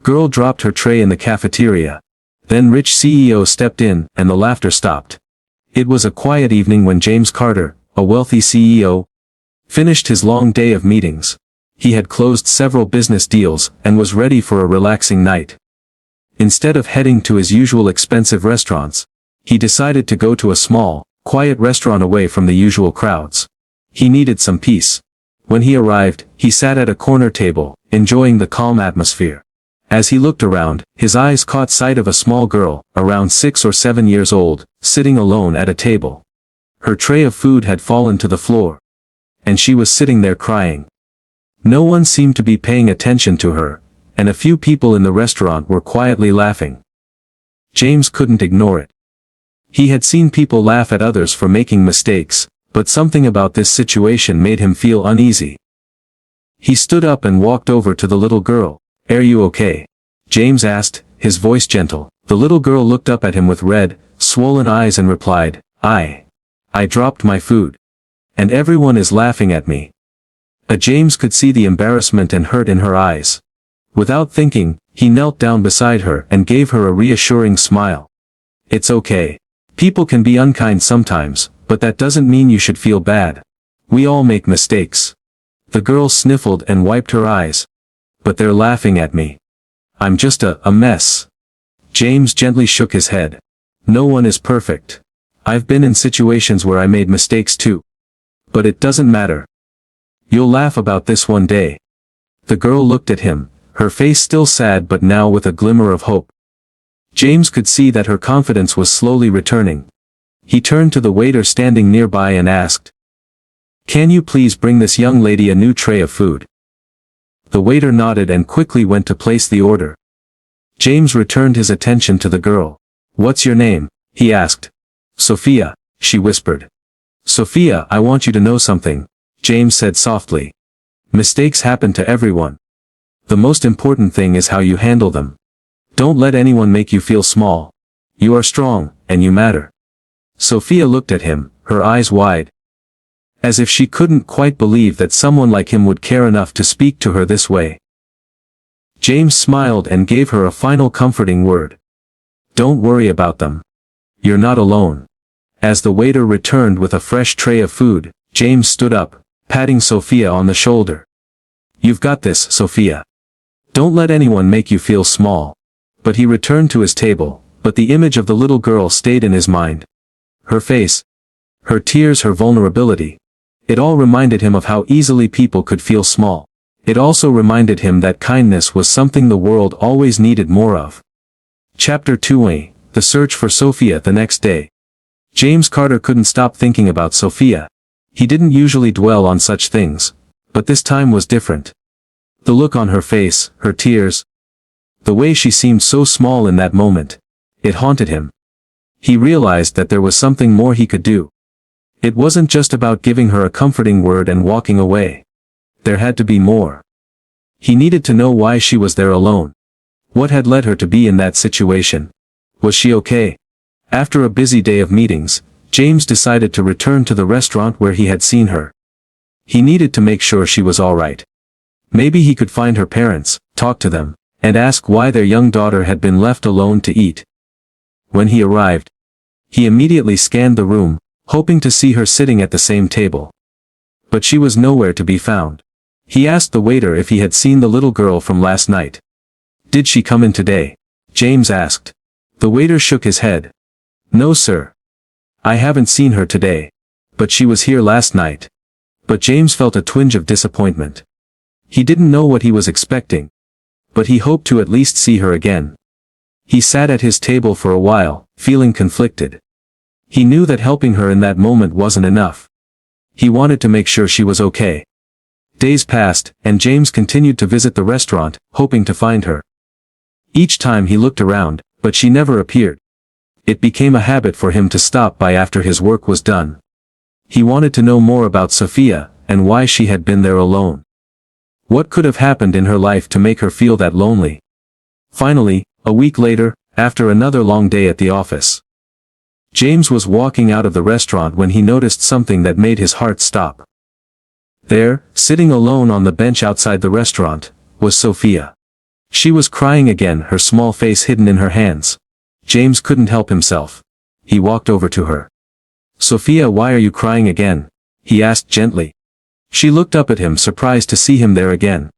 Girl dropped her tray in the cafeteria. Then rich CEO stepped in, and the laughter stopped. It was a quiet evening when James Carter, a wealthy CEO, finished his long day of meetings. He had closed several business deals, and was ready for a relaxing night. Instead of heading to his usual expensive restaurants, he decided to go to a small, quiet restaurant away from the usual crowds. He needed some peace. When he arrived, he sat at a corner table, enjoying the calm atmosphere. As he looked around, his eyes caught sight of a small girl, around 6 or 7 years old, sitting alone at a table. Her tray of food had fallen to the floor, and she was sitting there crying. No one seemed to be paying attention to her, and a few people in the restaurant were quietly laughing. James couldn't ignore it. He had seen people laugh at others for making mistakes, but something about this situation made him feel uneasy. He stood up and walked over to the little girl. "Are you okay?" James asked, his voice gentle. The little girl looked up at him with red, swollen eyes and replied, I dropped my food. And everyone is laughing at me." James could see the embarrassment and hurt in her eyes. Without thinking, he knelt down beside her and gave her a reassuring smile. "It's okay. People can be unkind sometimes, but that doesn't mean you should feel bad. We all make mistakes." The girl sniffled and wiped her eyes. "But they're laughing at me. I'm just a mess." James gently shook his head. "No one is perfect. I've been in situations where I made mistakes too. But it doesn't matter. You'll laugh about this one day." The girl looked at him, her face still sad but now with a glimmer of hope. James could see that her confidence was slowly returning. He turned to the waiter standing nearby and asked, "Can you please bring this young lady a new tray of food?" The waiter nodded and quickly went to place the order. James returned his attention to the girl. "What's your name?" he asked. "Sophia," she whispered. "Sophia, I want you to know something," James said softly. "Mistakes happen to everyone. The most important thing is how you handle them. Don't let anyone make you feel small. You are strong, and you matter." Sophia looked at him, her eyes wide, as if she couldn't quite believe that someone like him would care enough to speak to her this way. James smiled and gave her a final comforting word. "Don't worry about them. You're not alone." As the waiter returned with a fresh tray of food, James stood up, patting Sophia on the shoulder. "You've got this, Sophia. Don't let anyone make you feel small." But he returned to his table, but the image of the little girl stayed in his mind. Her face, her tears, her vulnerability. It all reminded him of how easily people could feel small. It also reminded him that kindness was something the world always needed more of. Chapter 2: The Search for Sophia. The next day, James Carter couldn't stop thinking about Sophia. He didn't usually dwell on such things, but this time was different. The look on her face, her tears, the way she seemed so small in that moment, it haunted him. He realized that there was something more he could do. It wasn't just about giving her a comforting word and walking away. There had to be more. He needed to know why she was there alone. What had led her to be in that situation? Was she okay? After a busy day of meetings, James decided to return to the restaurant where he had seen her. He needed to make sure she was all right. Maybe he could find her parents, talk to them, and ask why their young daughter had been left alone to eat. When he arrived, he immediately scanned the room, hoping to see her sitting at the same table. But she was nowhere to be found. He asked the waiter if he had seen the little girl from last night. "Did she come in today?" James asked. The waiter shook his head. "No, sir. I haven't seen her today. But she was here last night." But James felt a twinge of disappointment. He didn't know what he was expecting, but he hoped to at least see her again. He sat at his table for a while, feeling conflicted. He knew that helping her in that moment wasn't enough. He wanted to make sure she was okay. Days passed, and James continued to visit the restaurant, hoping to find her. Each time he looked around, but she never appeared. It became a habit for him to stop by after his work was done. He wanted to know more about Sophia, and why she had been there alone. What could have happened in her life to make her feel that lonely? Finally, a week later, after another long day at the office, James was walking out of the restaurant when he noticed something that made his heart stop. There, sitting alone on the bench outside the restaurant, was Sophia. She was crying again, her small face hidden in her hands. James couldn't help himself. He walked over to her. "Sophia, why are you crying again?" he asked gently. She looked up at him, surprised to see him there again.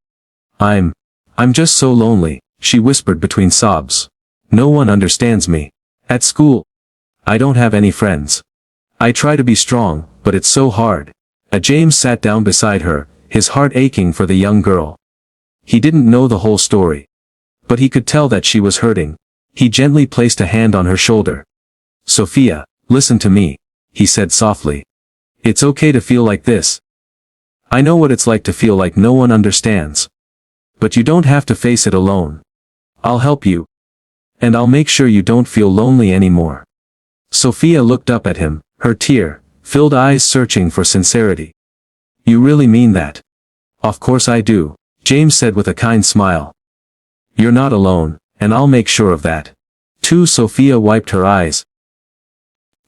I'm just so lonely," she whispered between sobs. "No one understands me. At school, I don't have any friends. I try to be strong, but it's so hard." James sat down beside her, his heart aching for the young girl. He didn't know the whole story, but he could tell that she was hurting. He gently placed a hand on her shoulder. "Sophia, listen to me," he said softly. "It's okay to feel like this. I know what it's like to feel like no one understands. But you don't have to face it alone. I'll help you. And I'll make sure you don't feel lonely anymore." Sophia looked up at him, her tear-filled eyes searching for sincerity. "You really mean that?" "Of course I do," James said with a kind smile. "You're not alone, and I'll make sure of that." Too. Sophia wiped her eyes,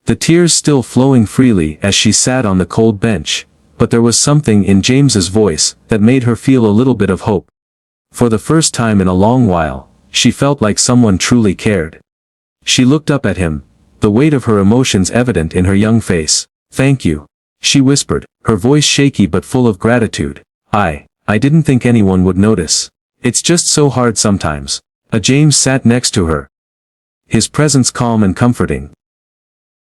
the tears still flowing freely as she sat on the cold bench, but there was something in James's voice that made her feel a little bit of hope. For the first time in a long while, she felt like someone truly cared. She looked up at him, the weight of her emotions evident in her young face. "Thank you," she whispered, her voice shaky but full of gratitude. I didn't think anyone would notice. It's just so hard sometimes." James sat next to her, his presence calm and comforting.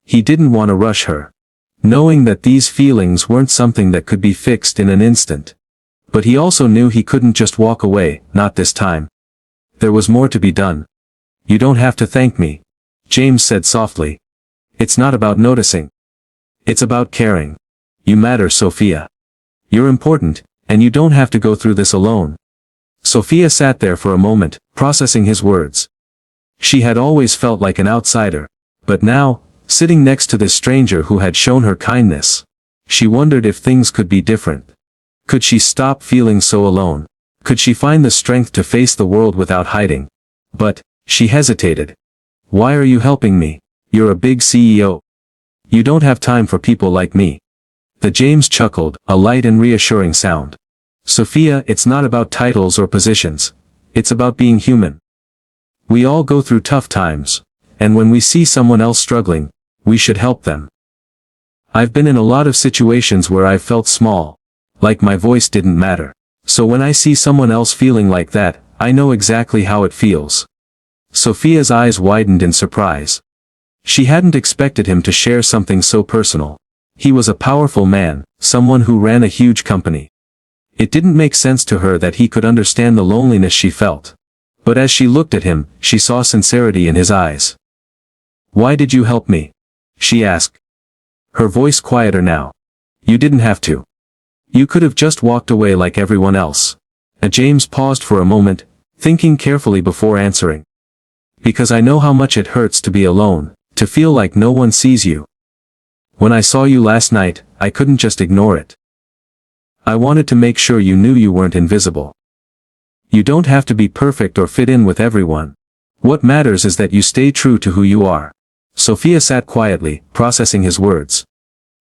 He didn't want to rush her, knowing that these feelings weren't something that could be fixed in an instant. But he also knew he couldn't just walk away, not this time. There was more to be done. "You don't have to thank me," James said softly. "It's not about noticing. It's about caring. You matter, Sophia. You're important, and you don't have to go through this alone." Sophia sat there for a moment, processing his words. She had always felt like an outsider, but now, sitting next to this stranger who had shown her kindness, she wondered if things could be different. Could she stop feeling so alone? Could she find the strength to face the world without hiding? But, she hesitated. "Why are you helping me? You're a big CEO. You don't have time for people like me." James chuckled, a light and reassuring sound. "Sophia, it's not about titles or positions. It's about being human. We all go through tough times, and when we see someone else struggling, we should help them. I've been in a lot of situations where I've felt small, like my voice didn't matter. So when I see someone else feeling like that, I know exactly how it feels." Sophia's eyes widened in surprise. She hadn't expected him to share something so personal. He was a powerful man, someone who ran a huge company. It didn't make sense to her that he could understand the loneliness she felt. But as she looked at him, she saw sincerity in his eyes. "Why did you help me?" she asked, her voice quieter now. "You didn't have to. You could have just walked away like everyone else." James paused for a moment, thinking carefully before answering. "Because I know how much it hurts to be alone, to feel like no one sees you. When I saw you last night, I couldn't just ignore it. I wanted to make sure you knew you weren't invisible. You don't have to be perfect or fit in with everyone. What matters is that you stay true to who you are." Sophia sat quietly, processing his words.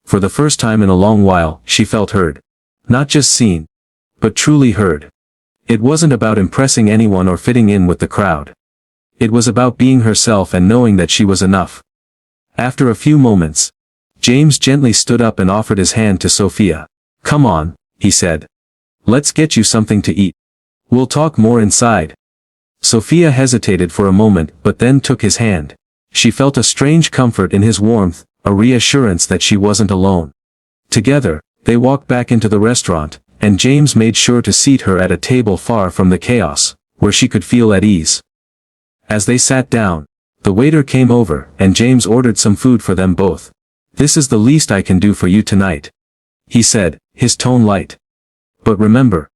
For the first time in a long while, she felt heard. Not just seen, but truly heard. It wasn't about impressing anyone or fitting in with the crowd. It was about being herself and knowing that she was enough. After a few moments, James gently stood up and offered his hand to Sophia. "Come on," he said. "Let's get you something to eat. We'll talk more inside." Sophia hesitated for a moment but then took his hand. She felt a strange comfort in his warmth, a reassurance that she wasn't alone. Together, they walked back into the restaurant, and James made sure to seat her at a table far from the chaos, where she could feel at ease. As they sat down, the waiter came over, and James ordered some food for them both. "This is the least I can do for you tonight," he said, his tone light. "But remember,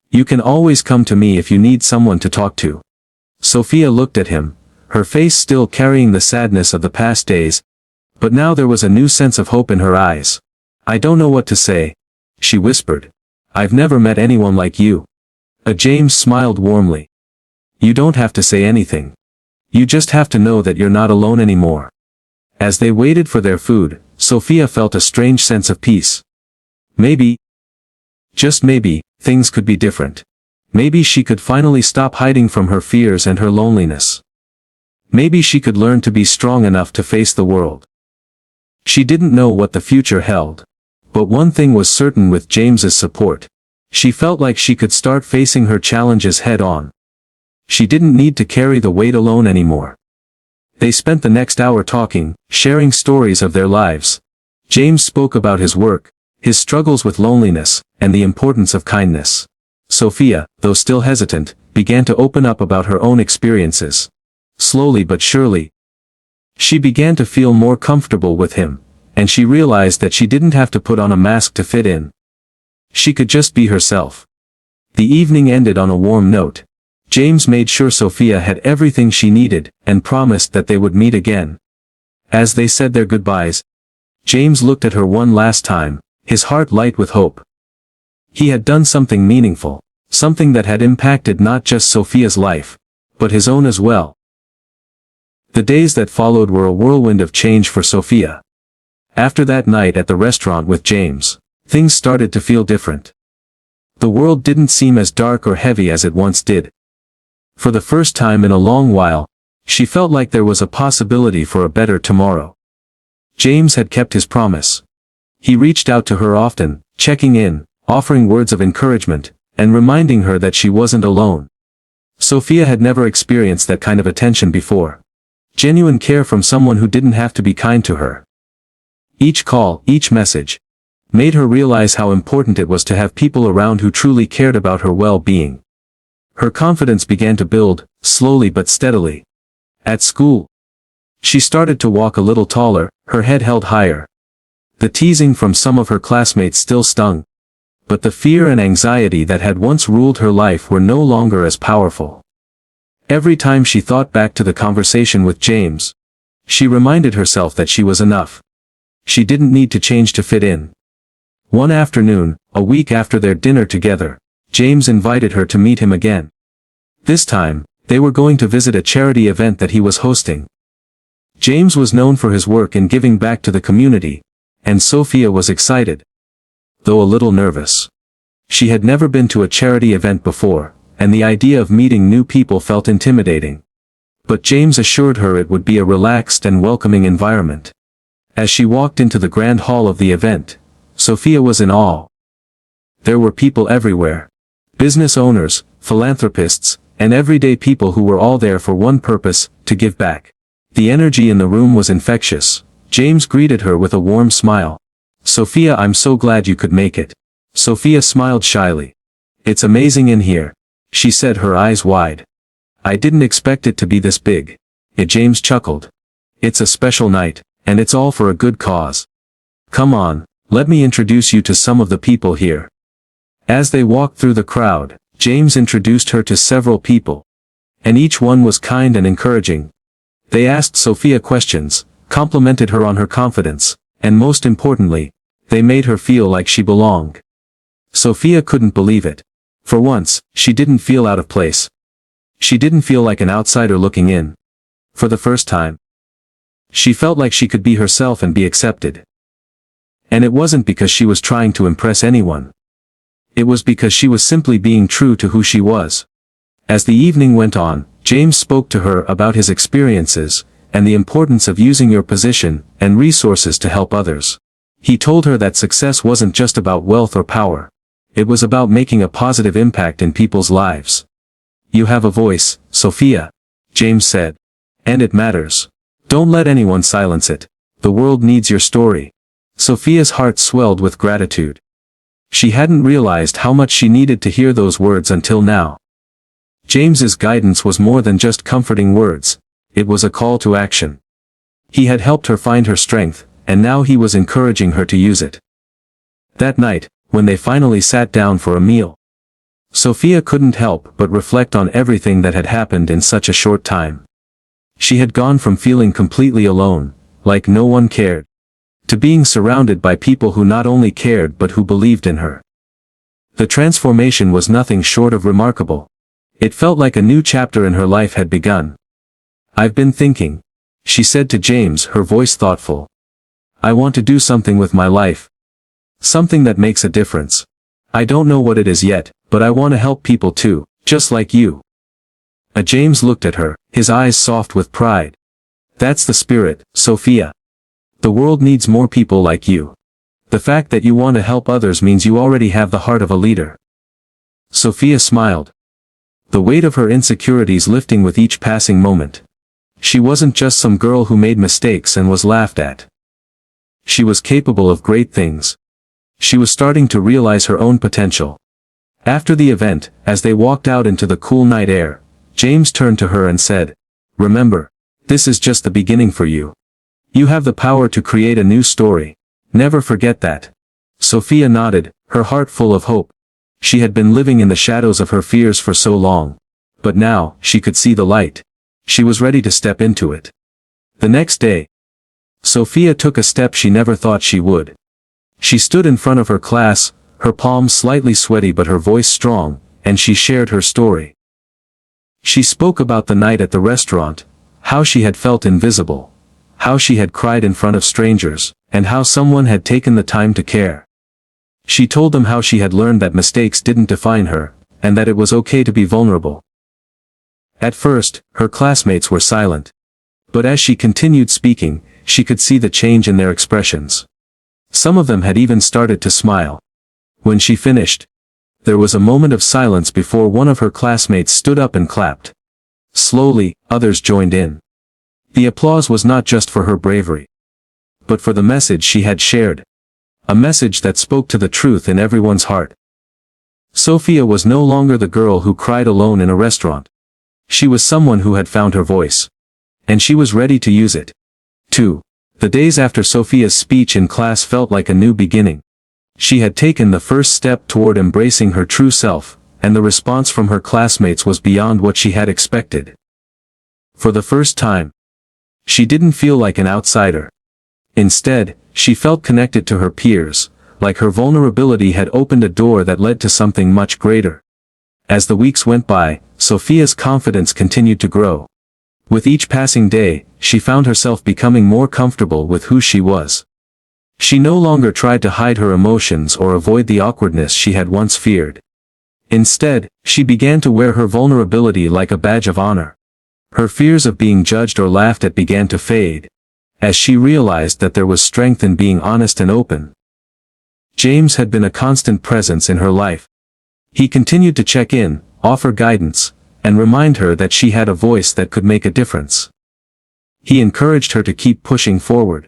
you can always come to me if you need someone to talk to." Sophia looked at him, her face still carrying the sadness of the past days, but now there was a new sense of hope in her eyes. "I don't know what to say," she whispered. "I've never met anyone like you." James smiled warmly. "You don't have to say anything. You just have to know that you're not alone anymore." As they waited for their food, Sophia felt a strange sense of peace. Maybe, just maybe, things could be different. Maybe she could finally stop hiding from her fears and her loneliness. Maybe she could learn to be strong enough to face the world. She didn't know what the future held. But one thing was certain with James's support. She felt like she could start facing her challenges head on. She didn't need to carry the weight alone anymore. They spent the next hour talking, sharing stories of their lives. James spoke about his work, his struggles with loneliness, and the importance of kindness. Sophia, though still hesitant, began to open up about her own experiences. Slowly but surely, she began to feel more comfortable with him, and she realized that she didn't have to put on a mask to fit in. She could just be herself. The evening ended on a warm note. James made sure Sophia had everything she needed, and promised that they would meet again. As they said their goodbyes, James looked at her one last time, his heart light with hope. He had done something meaningful, something that had impacted not just Sophia's life, but his own as well. The days that followed were a whirlwind of change for Sophia. After that night at the restaurant with James, things started to feel different. The world didn't seem as dark or heavy as it once did. For the first time in a long while, she felt like there was a possibility for a better tomorrow. James had kept his promise. He reached out to her often, checking in, offering words of encouragement, and reminding her that she wasn't alone. Sophia had never experienced that kind of attention before. Genuine care from someone who didn't have to be kind to her. Each call, each message, made her realize how important it was to have people around who truly cared about her well-being. Her confidence began to build, slowly but steadily. At school, she started to walk a little taller, her head held higher. The teasing from some of her classmates still stung. But the fear and anxiety that had once ruled her life were no longer as powerful. Every time she thought back to the conversation with James, she reminded herself that she was enough. She didn't need to change to fit in. One afternoon, a week after their dinner together, James invited her to meet him again. This time, they were going to visit a charity event that he was hosting. James was known for his work in giving back to the community, and Sophia was excited, though a little nervous. She had never been to a charity event before, and the idea of meeting new people felt intimidating. But James assured her it would be a relaxed and welcoming environment. As she walked into the grand hall of the event, Sophia was in awe. There were people everywhere. Business owners, philanthropists, and everyday people who were all there for one purpose, to give back. The energy in the room was infectious. James greeted her with a warm smile. "Sophia, I'm so glad you could make it." Sophia smiled shyly. "It's amazing in here," she said, her eyes wide. "I didn't expect it to be this big." James chuckled. "It's a special night, and it's all for a good cause. Come on, let me introduce you to some of the people here." As they walked through the crowd, James introduced her to several people. And each one was kind and encouraging. They asked Sophia questions, complimented her on her confidence, and most importantly, they made her feel like she belonged. Sophia couldn't believe it. For once, she didn't feel out of place. She didn't feel like an outsider looking in. For the first time, she felt like she could be herself and be accepted. And it wasn't because she was trying to impress anyone. It was because she was simply being true to who she was. As the evening went on, James spoke to her about his experiences, and the importance of using your position and resources to help others. He told her that success wasn't just about wealth or power. It was about making a positive impact in people's lives. "You have a voice, Sophia," James said. "And it matters. Don't let anyone silence it. The world needs your story." Sophia's heart swelled with gratitude. She hadn't realized how much she needed to hear those words until now. James's guidance was more than just comforting words. It was a call to action. He had helped her find her strength, and now he was encouraging her to use it. That night, when they finally sat down for a meal, Sophia couldn't help but reflect on everything that had happened in such a short time. She had gone from feeling completely alone, like no one cared, to being surrounded by people who not only cared but who believed in her. The transformation was nothing short of remarkable. It felt like a new chapter in her life had begun. "I've been thinking," she said to James, her voice thoughtful. "I want to do something with my life. Something that makes a difference. I don't know what it is yet, but I want to help people too, just like you. James looked at her, his eyes soft with pride. That's the spirit, Sophia. The world needs more people like you. The fact that you want to help others means you already have the heart of a leader. Sophia smiled, the weight of her insecurities lifting with each passing moment. She wasn't just some girl who made mistakes and was laughed at. She was capable of great things. She was starting to realize her own potential. After the event, as they walked out into the cool night air, James turned to her and said, "Remember, this is just the beginning for you. You have the power to create a new story. Never forget that." Sophia nodded, her heart full of hope. She had been living in the shadows of her fears for so long. But now, she could see the light. She was ready to step into it. The next day, Sophia took a step she never thought she would. She stood in front of her class, her palms slightly sweaty but her voice strong, and she shared her story. She spoke about the night at the restaurant, how she had felt invisible, how she had cried in front of strangers, and how someone had taken the time to care. She told them how she had learned that mistakes didn't define her, and that it was okay to be vulnerable. At first, her classmates were silent. But as she continued speaking, she could see the change in their expressions. Some of them had even started to smile. When she finished, there was a moment of silence before one of her classmates stood up and clapped. Slowly, others joined in. The applause was not just for her bravery, but for the message she had shared. A message that spoke to the truth in everyone's heart. Sophia was no longer the girl who cried alone in a restaurant. She was someone who had found her voice. And she was ready to use it. 2. The days after Sophia's speech in class felt like a new beginning. She had taken the first step toward embracing her true self, and the response from her classmates was beyond what she had expected. For the first time, she didn't feel like an outsider. Instead, she felt connected to her peers, like her vulnerability had opened a door that led to something much greater. As the weeks went by, Sophia's confidence continued to grow. With each passing day, she found herself becoming more comfortable with who she was. She no longer tried to hide her emotions or avoid the awkwardness she had once feared. Instead, she began to wear her vulnerability like a badge of honor. Her fears of being judged or laughed at began to fade, as she realized that there was strength in being honest and open. James had been a constant presence in her life. He continued to check in, offer guidance, and remind her that she had a voice that could make a difference. He encouraged her to keep pushing forward.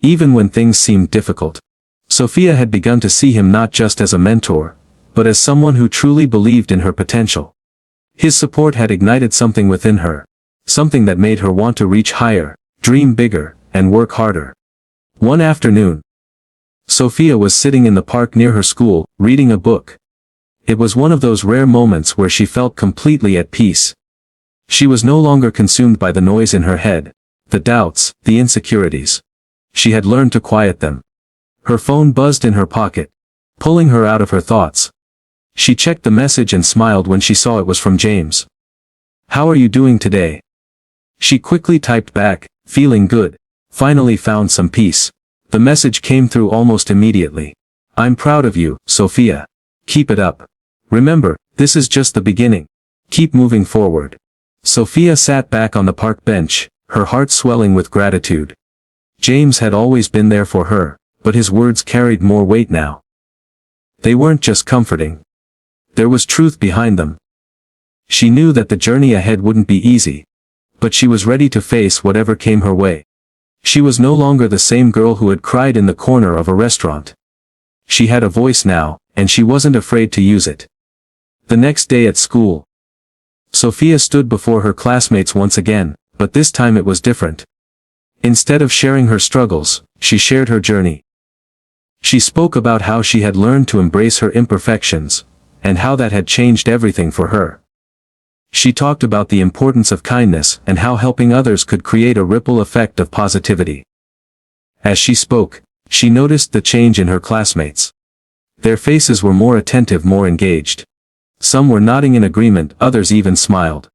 Even when things seemed difficult, Sophia had begun to see him not just as a mentor, but as someone who truly believed in her potential. His support had ignited something within her, something that made her want to reach higher, dream bigger, and work harder. One afternoon, Sophia was sitting in the park near her school, reading a book. It was one of those rare moments where she felt completely at peace. She was no longer consumed by the noise in her head, the doubts, the insecurities. She had learned to quiet them. Her phone buzzed in her pocket, pulling her out of her thoughts. She checked the message and smiled when she saw it was from James. "How are you doing today?" She quickly typed back, "Feeling good. Finally found some peace." The message came through almost immediately. "I'm proud of you, Sophia. Keep it up. Remember, this is just the beginning. Keep moving forward." Sophia sat back on the park bench, her heart swelling with gratitude. James had always been there for her, but his words carried more weight now. They weren't just comforting. There was truth behind them. She knew that the journey ahead wouldn't be easy, but she was ready to face whatever came her way. She was no longer the same girl who had cried in the corner of a restaurant. She had a voice now, and she wasn't afraid to use it. The next day at school, Sophia stood before her classmates once again, but this time it was different. Instead of sharing her struggles, she shared her journey. She spoke about how she had learned to embrace her imperfections, and how that had changed everything for her. She talked about the importance of kindness and how helping others could create a ripple effect of positivity. As she spoke, she noticed the change in her classmates. Their faces were more attentive, more engaged. Some were nodding in agreement, others even smiled.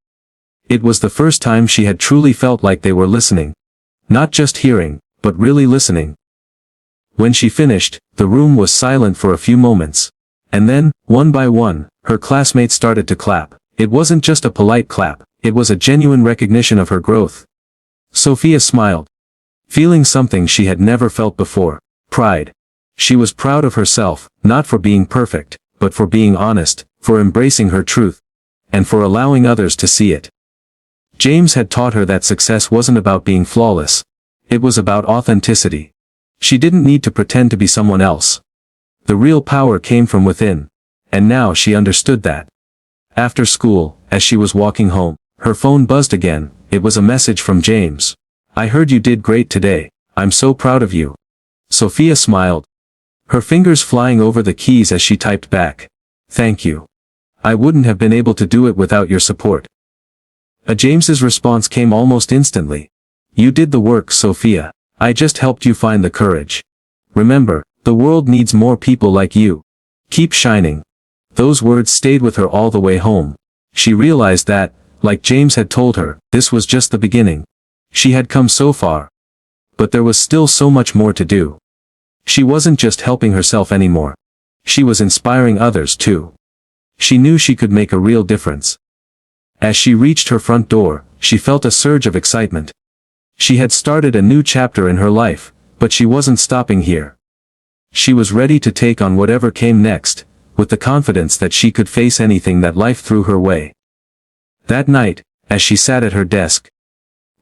It was the first time she had truly felt like they were listening. Not just hearing, but really listening. When she finished, the room was silent for a few moments. And then, one by one, Her classmates started to clap. It wasn't just a polite clap, it was a genuine recognition of her growth. Sophia smiled, feeling something she had never felt before: pride. She was proud of herself, not for being perfect, but for being honest, for embracing her truth, and for allowing others to see it. James had taught her that success wasn't about being flawless. It was about authenticity. She didn't need to pretend to be someone else. The real power came from within, and now she understood that. After school, as she was walking home, her phone buzzed again. It was a message from James. "I heard you did great today. I'm so proud of you." Sophia smiled, her fingers flying over the keys as she typed back, "Thank you. I wouldn't have been able to do it without your support." James's response came almost instantly. "You did the work, Sophia. I just helped you find the courage. Remember, the world needs more people like you. Keep shining." Those words stayed with her all the way home. She realized that, like James had told her, this was just the beginning. She had come so far, but there was still so much more to do. She wasn't just helping herself anymore. She was inspiring others too. She knew she could make a real difference. As she reached her front door, she felt a surge of excitement. She had started a new chapter in her life, but she wasn't stopping here. She was ready to take on whatever came next, with the confidence that she could face anything that life threw her way. That night, as she sat at her desk,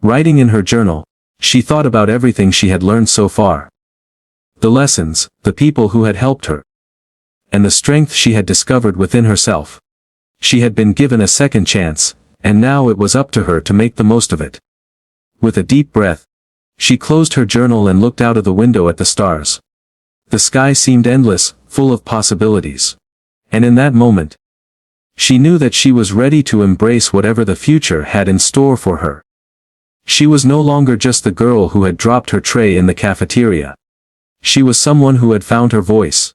writing in her journal, she thought about everything she had learned so far. The lessons, the people who had helped her, and the strength she had discovered within herself. She had been given a second chance, and now it was up to her to make the most of it. With a deep breath, she closed her journal and looked out of the window at the stars. The sky seemed endless, full of possibilities. And in that moment, she knew that she was ready to embrace whatever the future had in store for her. She was no longer just the girl who had dropped her tray in the cafeteria. She was someone who had found her voice.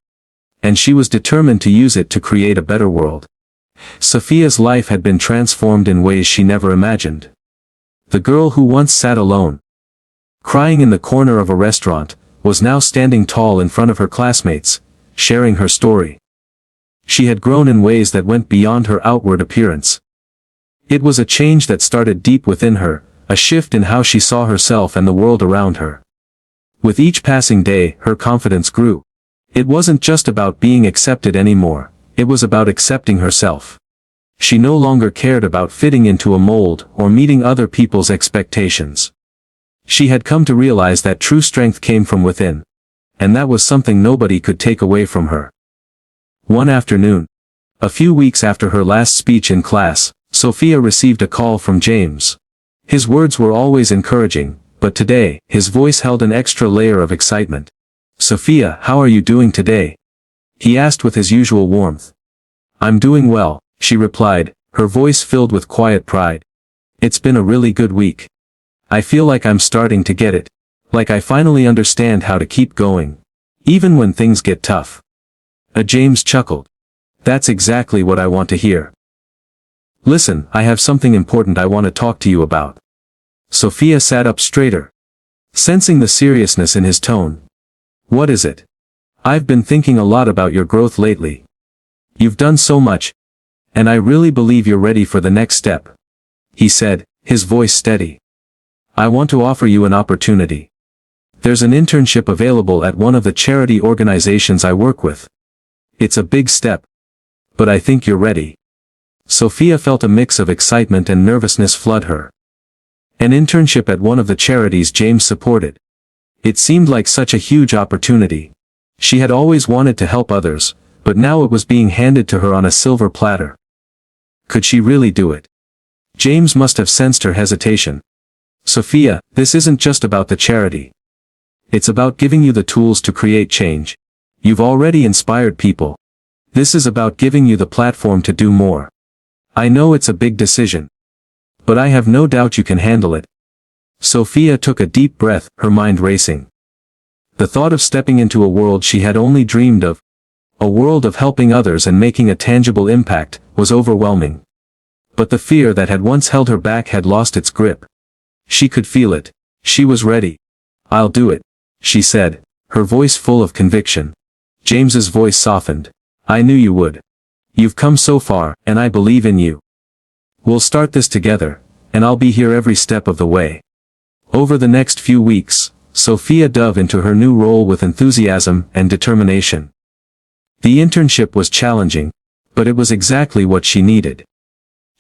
And she was determined to use it to create a better world. Sophia's life had been transformed in ways she never imagined. The girl who once sat alone, crying in the corner of a restaurant, was now standing tall in front of her classmates, sharing her story. She had grown in ways that went beyond her outward appearance. It was a change that started deep within her, a shift in how she saw herself and the world around her. With each passing day, her confidence grew. It wasn't just about being accepted anymore, it was about accepting herself. She no longer cared about fitting into a mold or meeting other people's expectations. She had come to realize that true strength came from within. And that was something nobody could take away from her. One afternoon, a few weeks after her last speech in class, Sophia received a call from James. His words were always encouraging, but today, his voice held an extra layer of excitement. "Sophia, how are you doing today?" he asked with his usual warmth. "I'm doing well," she replied, her voice filled with quiet pride. "It's been a really good week. I feel like I'm starting to get it. Like I finally understand how to keep going. Even when things get tough." James chuckled. "That's exactly what I want to hear. Listen, I have something important I want to talk to you about." Sophia sat up straighter, sensing the seriousness in his tone. "What is it?" "I've been thinking a lot about your growth lately. You've done so much, and I really believe you're ready for the next step," he said, his voice steady. "I want to offer you an opportunity. There's an internship available at one of the charity organizations I work with. It's a big step, but I think you're ready." Sophia felt a mix of excitement and nervousness flood her. An internship at one of the charities James supported. It seemed like such a huge opportunity. She had always wanted to help others, but now it was being handed to her on a silver platter. Could she really do it? James must have sensed her hesitation. "Sophia, this isn't just about the charity. It's about giving you the tools to create change. You've already inspired people. This is about giving you the platform to do more. I know it's a big decision, but I have no doubt you can handle it." Sophia took a deep breath, her mind racing. The thought of stepping into a world she had only dreamed of, a world of helping others and making a tangible impact, was overwhelming. But the fear that had once held her back had lost its grip. She could feel it. She was ready. "I'll do it," she said, her voice full of conviction. James's voice softened. "I knew you would. You've come so far, and I believe in you. We'll start this together, and I'll be here every step of the way. Over the next few weeks, Sophia dove into her new role with enthusiasm and determination. The internship was challenging, but it was exactly what she needed.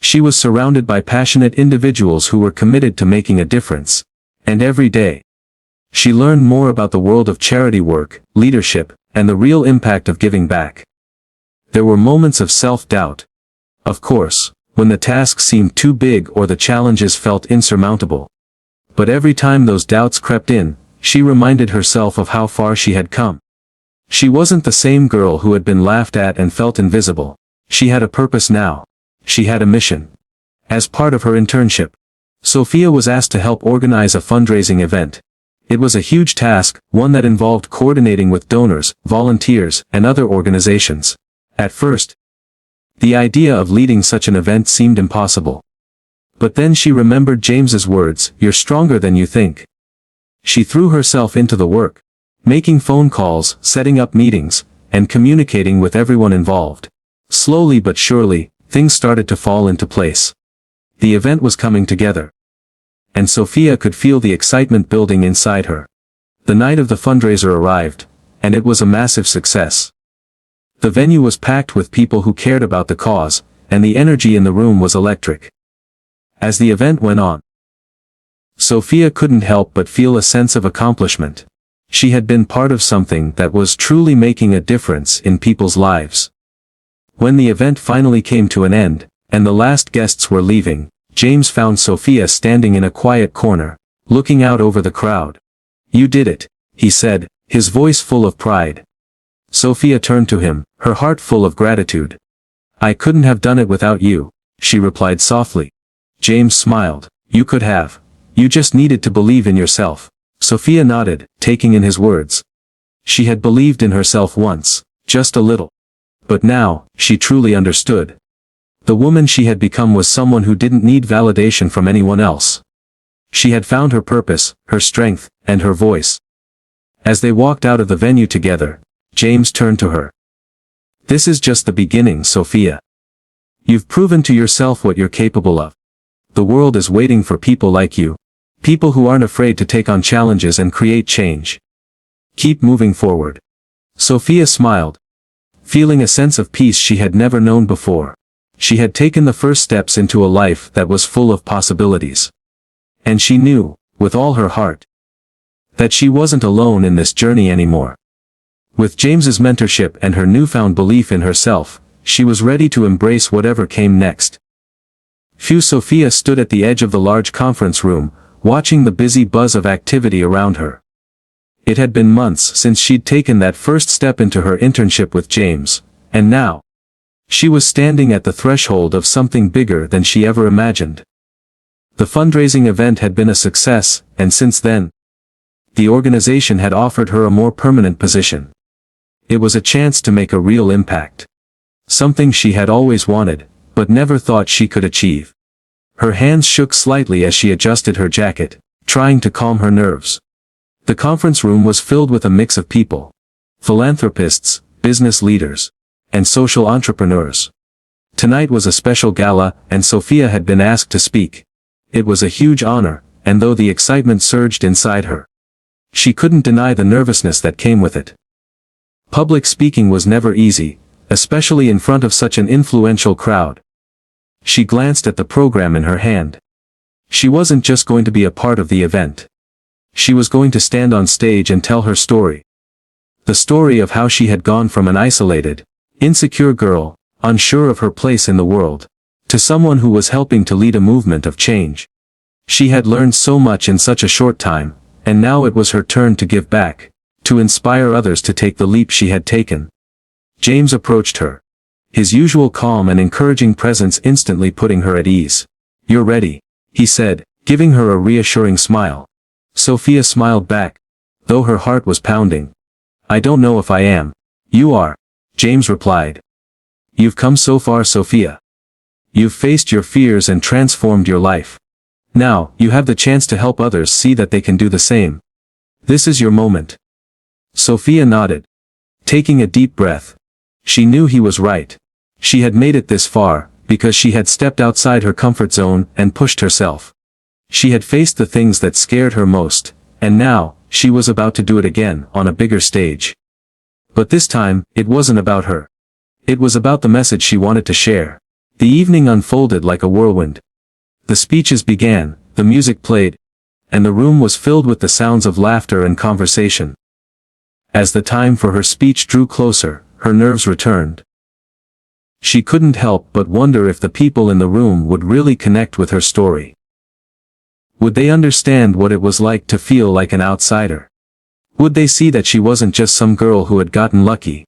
She was surrounded by passionate individuals who were committed to making a difference, and every day, she learned more about the world of charity work, leadership, and the real impact of giving back. There were moments of self-doubt. Of course, when the task seemed too big or the challenges felt insurmountable. But every time those doubts crept in, she reminded herself of how far she had come. She wasn't the same girl who had been laughed at and felt invisible. She had a purpose now. She had a mission. As part of her internship, Sophia was asked to help organize a fundraising event. It was a huge task, one that involved coordinating with donors, volunteers, and other organizations. At first, the idea of leading such an event seemed impossible. But then she remembered James's words, "You're stronger than you think." She threw herself into the work, making phone calls, setting up meetings, and communicating with everyone involved. Slowly but surely, things started to fall into place. The event was coming together. And Sophia could feel the excitement building inside her. The night of the fundraiser arrived, and it was a massive success. The venue was packed with people who cared about the cause, and the energy in the room was electric. As the event went on, Sophia couldn't help but feel a sense of accomplishment. She had been part of something that was truly making a difference in people's lives. When the event finally came to an end, and the last guests were leaving, James found Sophia standing in a quiet corner, looking out over the crowd. "You did it," he said, his voice full of pride. Sophia turned to him, her heart full of gratitude. "I couldn't have done it without you," she replied softly. James smiled. "You could have. You just needed to believe in yourself." Sophia nodded, taking in his words. She had believed in herself once, just a little. But now, she truly understood. The woman she had become was someone who didn't need validation from anyone else. She had found her purpose, her strength, and her voice. As they walked out of the venue together, James turned to her. "This is just the beginning, Sophia. You've proven to yourself what you're capable of. The world is waiting for people like you. People who aren't afraid to take on challenges and create change. Keep moving forward." Sophia smiled, feeling a sense of peace she had never known before. She had taken the first steps into a life that was full of possibilities. And she knew, with all her heart, that she wasn't alone in this journey anymore. With James's mentorship and her newfound belief in herself, she was ready to embrace whatever came next. Sophia stood at the edge of the large conference room, watching the busy buzz of activity around her. It had been months since she'd taken that first step into her internship with James, and now, she was standing at the threshold of something bigger than she ever imagined. The fundraising event had been a success, and since then, the organization had offered her a more permanent position. It was a chance to make a real impact. Something she had always wanted, but never thought she could achieve. Her hands shook slightly as she adjusted her jacket, trying to calm her nerves. The conference room was filled with a mix of people. Philanthropists, business leaders, and social entrepreneurs. Tonight was a special gala, and Sophia had been asked to speak. It was a huge honor, and though the excitement surged inside her, she couldn't deny the nervousness that came with it. Public speaking was never easy, especially in front of such an influential crowd. She glanced at the program in her hand. She wasn't just going to be a part of the event. She was going to stand on stage and tell her story. The story of how she had gone from an isolated, insecure girl, unsure of her place in the world, to someone who was helping to lead a movement of change. She had learned so much in such a short time, and now it was her turn to give back, to inspire others to take the leap she had taken. James approached her, his usual calm and encouraging presence instantly putting her at ease. "You're ready," he said, giving her a reassuring smile. Sophia smiled back, though her heart was pounding. "I don't know if I am." "You are," James replied. "You've come so far, Sophia. You've faced your fears and transformed your life. Now, you have the chance to help others see that they can do the same. This is your moment." Sophia nodded, taking a deep breath. She knew he was right. She had made it this far, because she had stepped outside her comfort zone and pushed herself. She had faced the things that scared her most, and now, she was about to do it again, on a bigger stage. But this time, it wasn't about her. It was about the message she wanted to share. The evening unfolded like a whirlwind. The speeches began, the music played, and the room was filled with the sounds of laughter and conversation. As the time for her speech drew closer, her nerves returned. She couldn't help but wonder if the people in the room would really connect with her story. Would they understand what it was like to feel like an outsider? Would they see that she wasn't just some girl who had gotten lucky?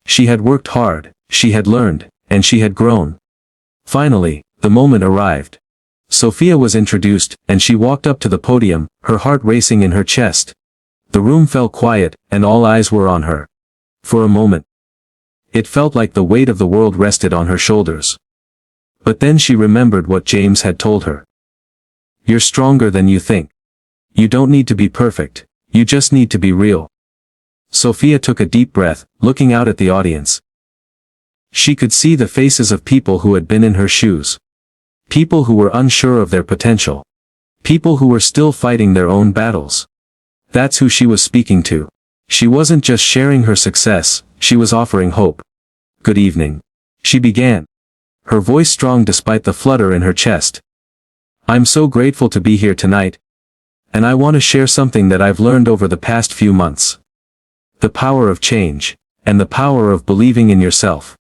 She had worked hard, she had learned, and she had grown. Finally, the moment arrived. Sophia was introduced, and she walked up to the podium, her heart racing in her chest. The room fell quiet, and all eyes were on her. For a moment, it felt like the weight of the world rested on her shoulders. But then she remembered what James had told her. You're stronger than you think. You don't need to be perfect, you just need to be real. Sophia took a deep breath, looking out at the audience. She could see the faces of people who had been in her shoes. People who were unsure of their potential. People who were still fighting their own battles. That's who she was speaking to. She wasn't just sharing her success, she was offering hope. Good evening. She began. Her voice strong despite the flutter in her chest. I'm so grateful to be here tonight. And I want to share something that I've learned over the past few months. The power of change, and the power of believing in yourself.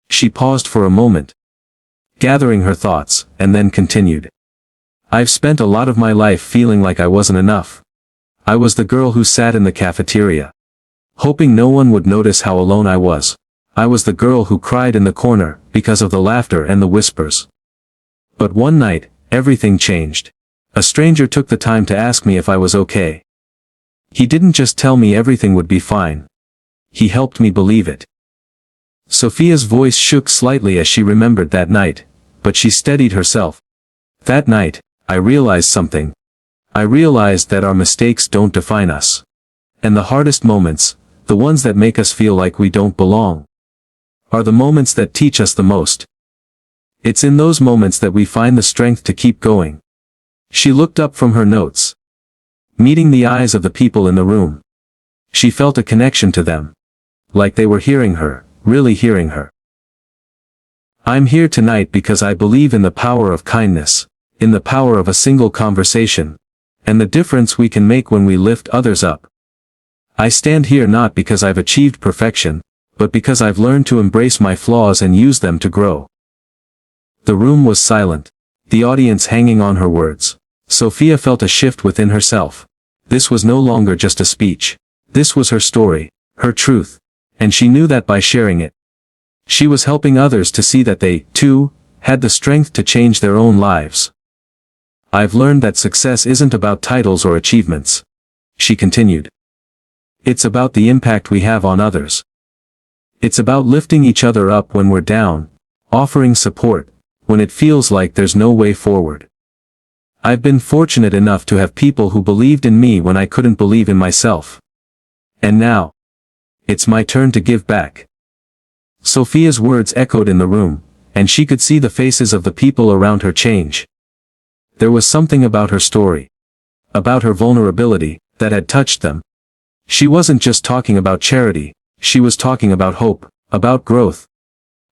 She paused for a moment, gathering her thoughts, and then continued. I've spent a lot of my life feeling like I wasn't enough. I was the girl who sat in the cafeteria, hoping no one would notice how alone I was. I was the girl who cried in the corner, because of the laughter and the whispers. But one night, everything changed. A stranger took the time to ask me if I was okay. He didn't just tell me everything would be fine. He helped me believe it. Sophia's voice shook slightly as she remembered that night, but she steadied herself. That night, I realized something. I realized that our mistakes don't define us. And the hardest moments, the ones that make us feel like we don't belong, are the moments that teach us the most. It's in those moments that we find the strength to keep going. She looked up from her notes, meeting the eyes of the people in the room. She felt a connection to them. Like they were hearing her, really hearing her. I'm here tonight because I believe in the power of kindness, in the power of a single conversation, and the difference we can make when we lift others up. I stand here not because I've achieved perfection, but because I've learned to embrace my flaws and use them to grow. The room was silent, the audience hanging on her words. Sophia felt a shift within herself. This was no longer just a speech. This was her story, her truth, and she knew that by sharing it, she was helping others to see that they, too, had the strength to change their own lives. I've learned that success isn't about titles or achievements. She continued. It's about the impact we have on others. It's about lifting each other up when we're down, offering support, when it feels like there's no way forward. I've been fortunate enough to have people who believed in me when I couldn't believe in myself. And now, it's my turn to give back. Sophia's words echoed in the room, and she could see the faces of the people around her change. There was something about her story, about her vulnerability, that had touched them. She wasn't just talking about charity, she was talking about hope, about growth,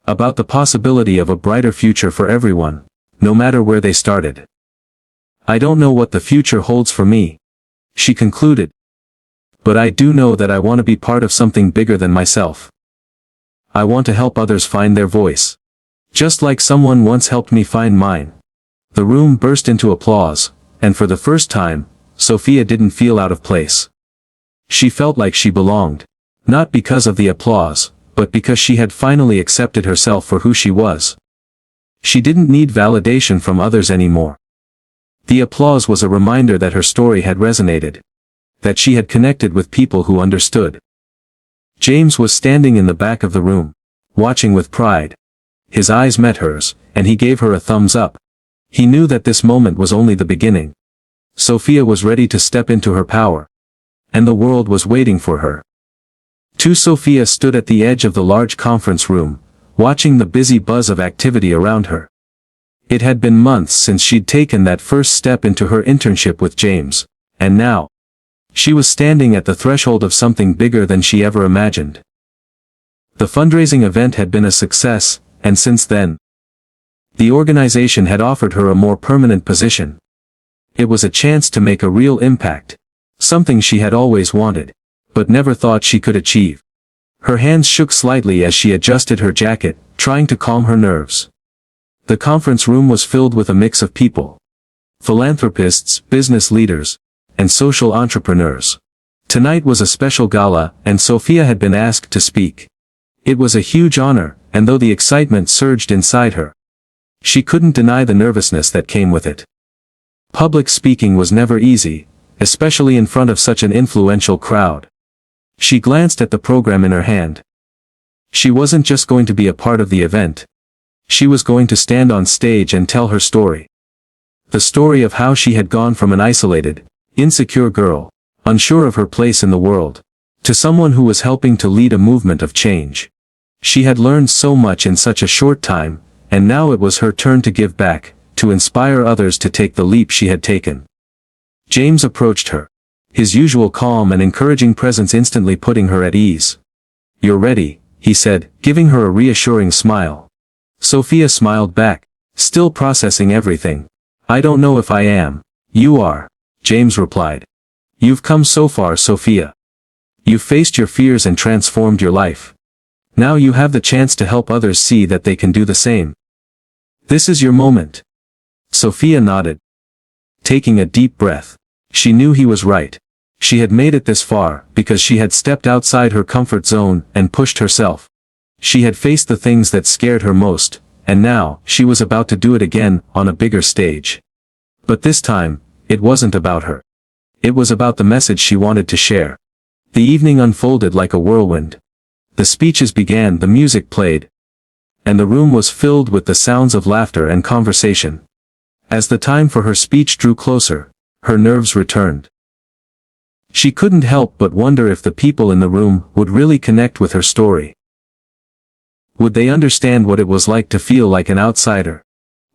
about the possibility of a brighter future for everyone, no matter where they started. I don't know what the future holds for me, she concluded. But I do know that I want to be part of something bigger than myself. I want to help others find their voice. Just like someone once helped me find mine. The room burst into applause, and for the first time, Sophia didn't feel out of place. She felt like she belonged, not because of the applause, but because she had finally accepted herself for who she was. She didn't need validation from others anymore. The applause was a reminder that her story had resonated, that she had connected with people who understood. James was standing in the back of the room, watching with pride. His eyes met hers, and he gave her a thumbs up. He knew that this moment was only the beginning. Sophia was ready to step into her power. And the world was waiting for her. Sophia stood at the edge of the large conference room, watching the busy buzz of activity around her. It had been months since she'd taken that first step into her internship with James, and now, she was standing at the threshold of something bigger than she ever imagined. The fundraising event had been a success, and since then, the organization had offered her a more permanent position. It was a chance to make a real impact, something she had always wanted, but never thought she could achieve. Her hands shook slightly as she adjusted her jacket, trying to calm her nerves. The conference room was filled with a mix of people. Philanthropists, business leaders, and social entrepreneurs. Tonight was a special gala, and Sophia had been asked to speak. It was a huge honor, and though the excitement surged inside her, she couldn't deny the nervousness that came with it. Public speaking was never easy, especially in front of such an influential crowd. She glanced at the program in her hand. She wasn't just going to be a part of the event. She was going to stand on stage and tell her story. The story of how she had gone from an isolated, insecure girl, unsure of her place in the world, to someone who was helping to lead a movement of change. She had learned so much in such a short time, and now it was her turn to give back, to inspire others to take the leap she had taken. James approached her, his usual calm and encouraging presence instantly putting her at ease. "You're ready," he said, giving her a reassuring smile. Sophia smiled back, still processing everything. "I don't know if I am." "You are," James replied. "You've come so far, Sophia. You've faced your fears and transformed your life. Now you have the chance to help others see that they can do the same. This is your moment." Sophia nodded, taking a deep breath. She knew he was right. She had made it this far because she had stepped outside her comfort zone and pushed herself. She had faced the things that scared her most, and now she was about to do it again on a bigger stage. But this time, it wasn't about her. It was about the message she wanted to share. The evening unfolded like a whirlwind. The speeches began, the music played, and the room was filled with the sounds of laughter and conversation. As the time for her speech drew closer, her nerves returned. She couldn't help but wonder if the people in the room would really connect with her story. Would they understand what it was like to feel like an outsider?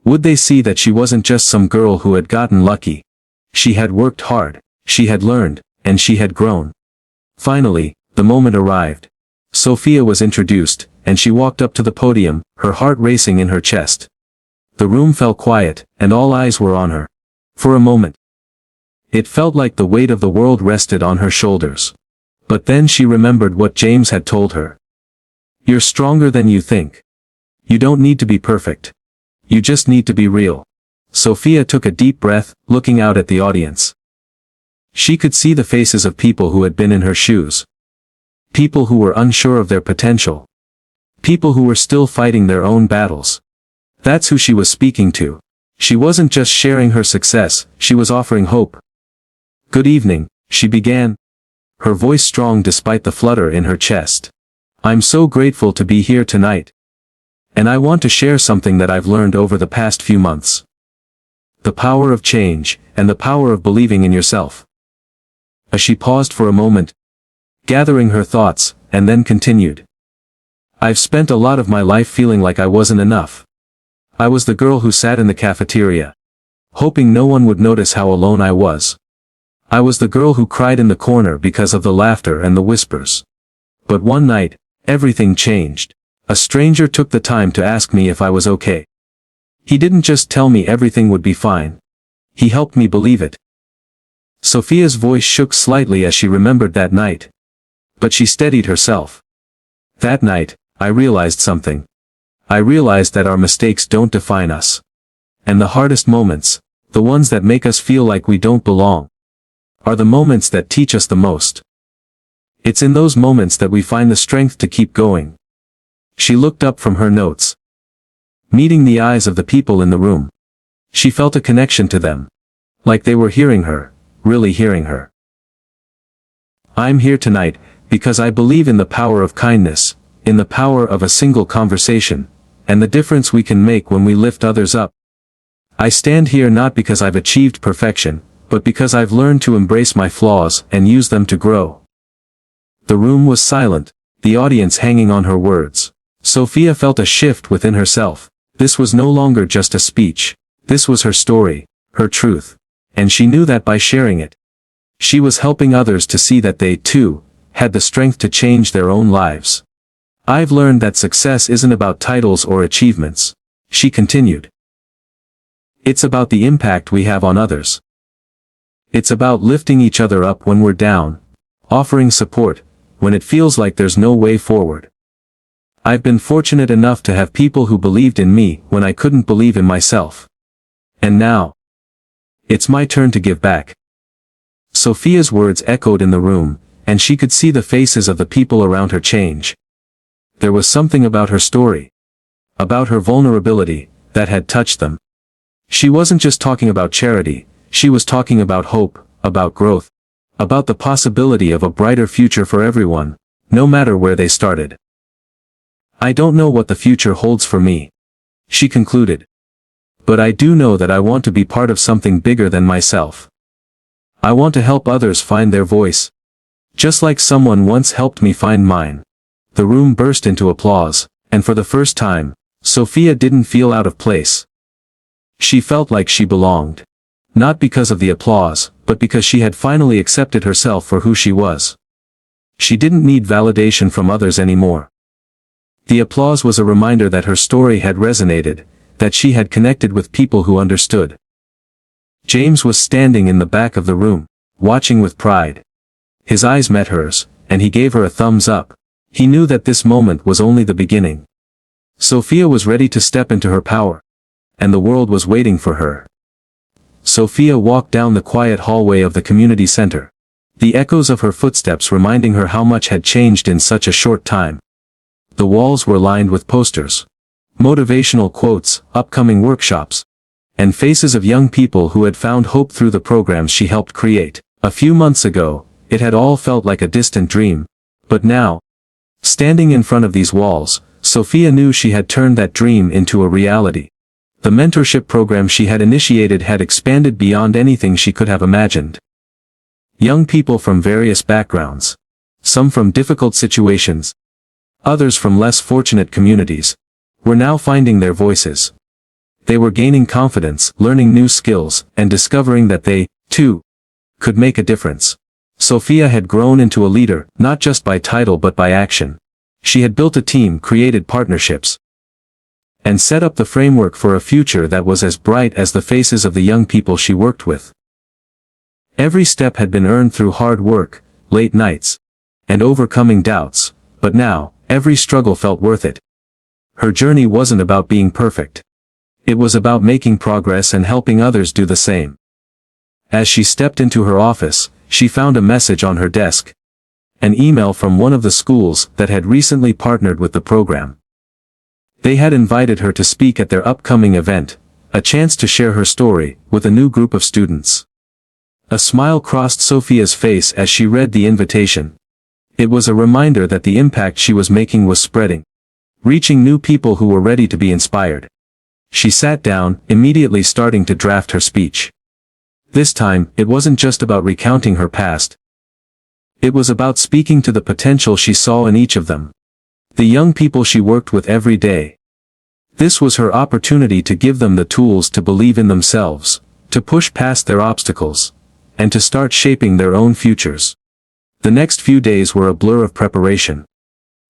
Would they see that she wasn't just some girl who had gotten lucky? She had worked hard, she had learned, and she had grown. Finally, the moment arrived. Sophia was introduced, and she walked up to the podium, her heart racing in her chest. The room fell quiet, and all eyes were on her. For a moment, it felt like the weight of the world rested on her shoulders. But then she remembered what James had told her. "You're stronger than you think. You don't need to be perfect. You just need to be real." Sophia took a deep breath, looking out at the audience. She could see the faces of people who had been in her shoes. People who were unsure of their potential. People who were still fighting their own battles. That's who she was speaking to. She wasn't just sharing her success, she was offering hope. "Good evening," she began, her voice strong despite the flutter in her chest. "I'm so grateful to be here tonight. And I want to share something that I've learned over the past few months. The power of change, and the power of believing in yourself." As she paused for a moment, gathering her thoughts, and then continued. "I've spent a lot of my life feeling like I wasn't enough. I was the girl who sat in the cafeteria, hoping no one would notice how alone I was. I was the girl who cried in the corner because of the laughter and the whispers. But one night, everything changed. A stranger took the time to ask me if I was okay. He didn't just tell me everything would be fine. He helped me believe it." Sophia's voice shook slightly as she remembered that night. But she steadied herself. "That night, I realized something. I realized that our mistakes don't define us. And the hardest moments, the ones that make us feel like we don't belong, are the moments that teach us the most. It's in those moments that we find the strength to keep going." She looked up from her notes, meeting the eyes of the people in the room. She felt a connection to them. Like they were hearing her, really hearing her. "I'm here tonight, because I believe in the power of kindness, in the power of a single conversation, and the difference we can make when we lift others up. I stand here not because I've achieved perfection, but because I've learned to embrace my flaws and use them to grow." The room was silent, the audience hanging on her words. Sophia felt a shift within herself. This was no longer just a speech. This was her story, her truth. And she knew that by sharing it, she was helping others to see that they, too, had the strength to change their own lives. I've learned that success isn't about titles or achievements, she continued. It's about the impact we have on others. It's about lifting each other up when we're down, offering support when it feels like there's no way forward. I've been fortunate enough to have people who believed in me when I couldn't believe in myself. And now, it's my turn to give back. Sophia's words echoed in the room, and she could see the faces of the people around her change. There was something about her story, about her vulnerability, that had touched them. She wasn't just talking about charity, she was talking about hope, about growth, about the possibility of a brighter future for everyone, no matter where they started. I don't know what the future holds for me, she concluded. But I do know that I want to be part of something bigger than myself. I want to help others find their voice, just like someone once helped me find mine. The room burst into applause, and for the first time, Sophia didn't feel out of place. She felt like she belonged. Not because of the applause, but because she had finally accepted herself for who she was. She didn't need validation from others anymore. The applause was a reminder that her story had resonated, that she had connected with people who understood. James was standing in the back of the room, watching with pride. His eyes met hers, and he gave her a thumbs up. He knew that this moment was only the beginning. Sophia was ready to step into her power, and the world was waiting for her. Sophia walked down the quiet hallway of the community center, the echoes of her footsteps reminding her how much had changed in such a short time. The walls were lined with posters, motivational quotes, upcoming workshops, and faces of young people who had found hope through the programs she helped create. A few months ago, it had all felt like a distant dream, but now, standing in front of these walls, Sophia knew she had turned that dream into a reality. The mentorship program she had initiated had expanded beyond anything she could have imagined. Young people from various backgrounds, some from difficult situations, others from less fortunate communities, were now finding their voices. They were gaining confidence, learning new skills, and discovering that they, too, could make a difference. Sophia had grown into a leader, not just by title but by action. She had built a team, created partnerships, and set up the framework for a future that was as bright as the faces of the young people she worked with. Every step had been earned through hard work, late nights, and overcoming doubts, but now, every struggle felt worth it. Her journey wasn't about being perfect. It was about making progress and helping others do the same. As she stepped into her office, she found a message on her desk. An email from one of the schools that had recently partnered with the program. They had invited her to speak at their upcoming event, a chance to share her story with a new group of students. A smile crossed Sophia's face as she read the invitation. It was a reminder that the impact she was making was spreading, reaching new people who were ready to be inspired. She sat down, immediately starting to draft her speech. This time, it wasn't just about recounting her past. It was about speaking to the potential she saw in each of them. The young people she worked with every day. This was her opportunity to give them the tools to believe in themselves, to push past their obstacles, and to start shaping their own futures. The next few days were a blur of preparation.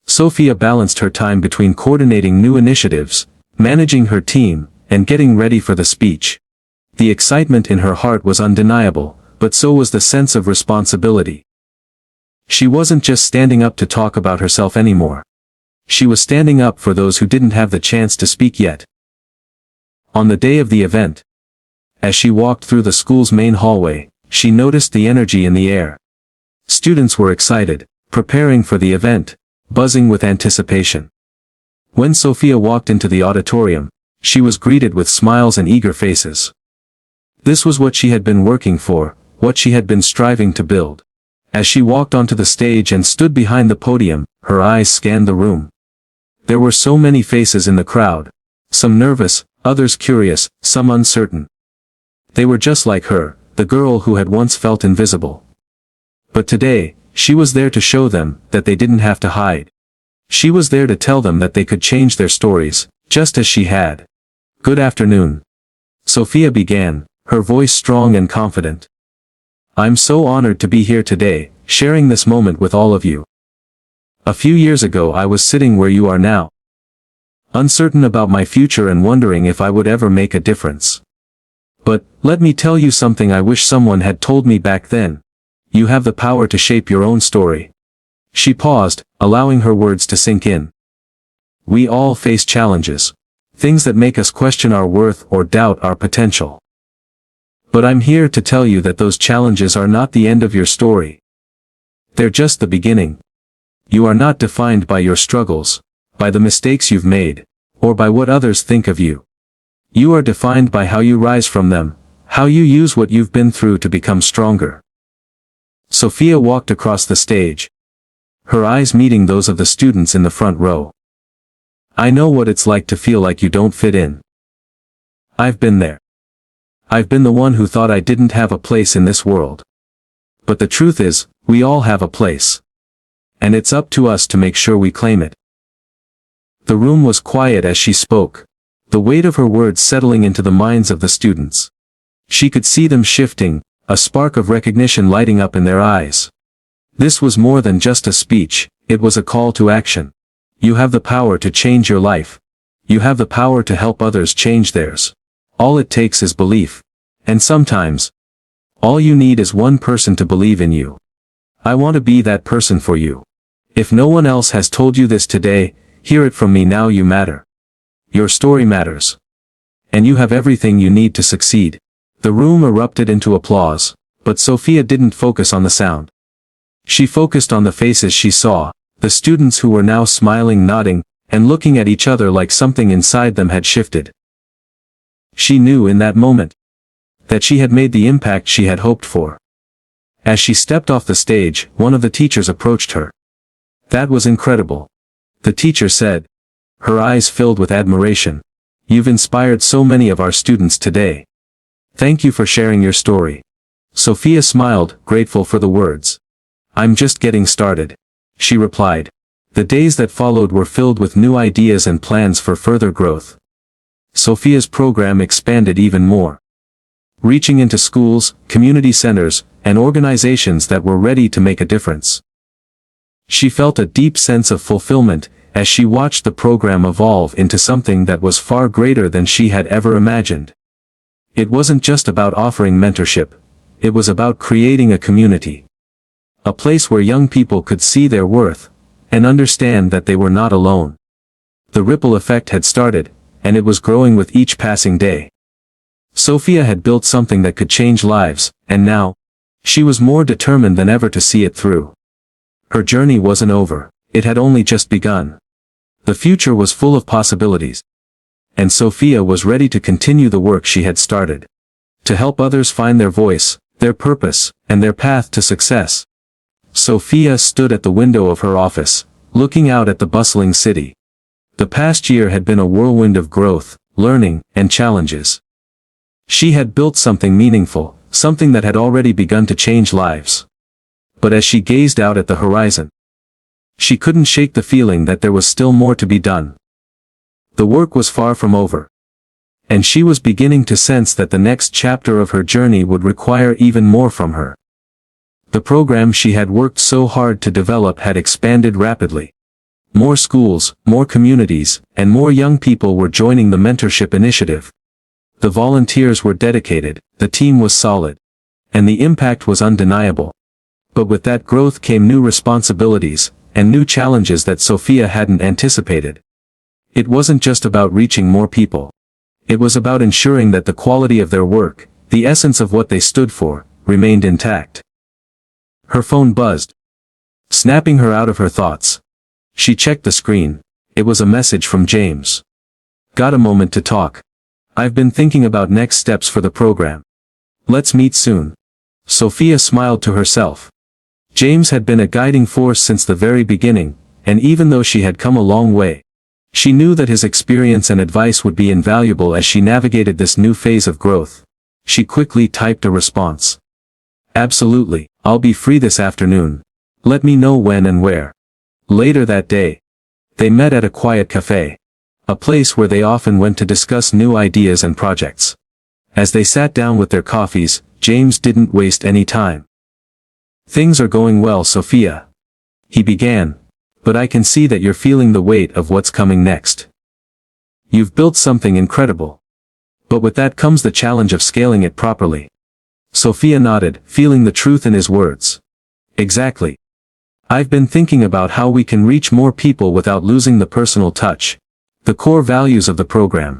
Sophia balanced her time between coordinating new initiatives, managing her team, and getting ready for the speech. The excitement in her heart was undeniable, but so was the sense of responsibility. She wasn't just standing up to talk about herself anymore. She was standing up for those who didn't have the chance to speak yet. On the day of the event, as she walked through the school's main hallway, she noticed the energy in the air. Students were excited, preparing for the event, buzzing with anticipation. When Sophia walked into the auditorium, she was greeted with smiles and eager faces. This was what she had been working for, what she had been striving to build. As she walked onto the stage and stood behind the podium, her eyes scanned the room. There were so many faces in the crowd, some nervous, others curious, some uncertain. They were just like her, the girl who had once felt invisible. But today, she was there to show them that they didn't have to hide. She was there to tell them that they could change their stories, just as she had. Good afternoon. Sophia began, her voice strong and confident. I'm so honored to be here today, sharing this moment with all of you. A few years ago I was sitting where you are now, uncertain about my future and wondering if I would ever make a difference. But, let me tell you something I wish someone had told me back then. You have the power to shape your own story. She paused, allowing her words to sink in. We all face challenges. Things that make us question our worth or doubt our potential. But I'm here to tell you that those challenges are not the end of your story. They're just the beginning. You are not defined by your struggles, by the mistakes you've made, or by what others think of you. You are defined by how you rise from them, how you use what you've been through to become stronger. Sophia walked across the stage, her eyes meeting those of the students in the front row. I know what it's like to feel like you don't fit in. I've been there. I've been the one who thought I didn't have a place in this world. But the truth is, we all have a place. And it's up to us to make sure we claim it. The room was quiet as she spoke, the weight of her words settling into the minds of the students. She could see them shifting, a spark of recognition lighting up in their eyes. This was more than just a speech, it was a call to action. You have the power to change your life. You have the power to help others change theirs. All it takes is belief. And sometimes, all you need is one person to believe in you. I want to be that person for you. If no one else has told you this today, hear it from me now. You matter. Your story matters. And you have everything you need to succeed. The room erupted into applause, but Sophia didn't focus on the sound. She focused on the faces she saw, the students who were now smiling, nodding, and looking at each other like something inside them had shifted. She knew in that moment that she had made the impact she had hoped for. As she stepped off the stage, one of the teachers approached her. That was incredible. The teacher said, her eyes filled with admiration. You've inspired so many of our students today. Thank you for sharing your story. Sophia smiled, grateful for the words. I'm just getting started, she replied. The days that followed were filled with new ideas and plans for further growth. Sophia's program expanded even more, reaching into schools, community centers, and organizations that were ready to make a difference. She felt a deep sense of fulfillment as she watched the program evolve into something that was far greater than she had ever imagined. It wasn't just about offering mentorship, it was about creating a community. A place where young people could see their worth, and understand that they were not alone. The ripple effect had started, and it was growing with each passing day. Sophia had built something that could change lives, and now, she was more determined than ever to see it through. Her journey wasn't over, it had only just begun. The future was full of possibilities. And Sophia was ready to continue the work she had started. To help others find their voice, their purpose, and their path to success. Sophia stood at the window of her office, looking out at the bustling city. The past year had been a whirlwind of growth, learning, and challenges. She had built something meaningful, something that had already begun to change lives. But as she gazed out at the horizon, she couldn't shake the feeling that there was still more to be done. The work was far from over. And she was beginning to sense that the next chapter of her journey would require even more from her. The program she had worked so hard to develop had expanded rapidly. More schools, more communities, and more young people were joining the mentorship initiative. The volunteers were dedicated, the team was solid, and the impact was undeniable. But with that growth came new responsibilities, and new challenges that Sophia hadn't anticipated. It wasn't just about reaching more people. It was about ensuring that the quality of their work, the essence of what they stood for, remained intact. Her phone buzzed, snapping her out of her thoughts. She checked the screen. It was a message from James. Got a moment to talk? I've been thinking about next steps for the program. Let's meet soon. Sophia smiled to herself. James had been a guiding force since the very beginning, and even though she had come a long way, she knew that his experience and advice would be invaluable as she navigated this new phase of growth. She quickly typed a response. Absolutely, I'll be free this afternoon. Let me know when and where. Later that day, They met at a quiet cafe, a place where they often went to discuss new ideas and projects. As they sat down with their coffees, James didn't waste any time. "Things are going well, Sophia," he began, "but I can see that you're feeling the weight of what's coming next. You've built something incredible. But with that comes the challenge of scaling it properly." Sophia nodded, feeling the truth in his words. "Exactly. I've been thinking about how we can reach more people without losing the personal touch, the core values of the program.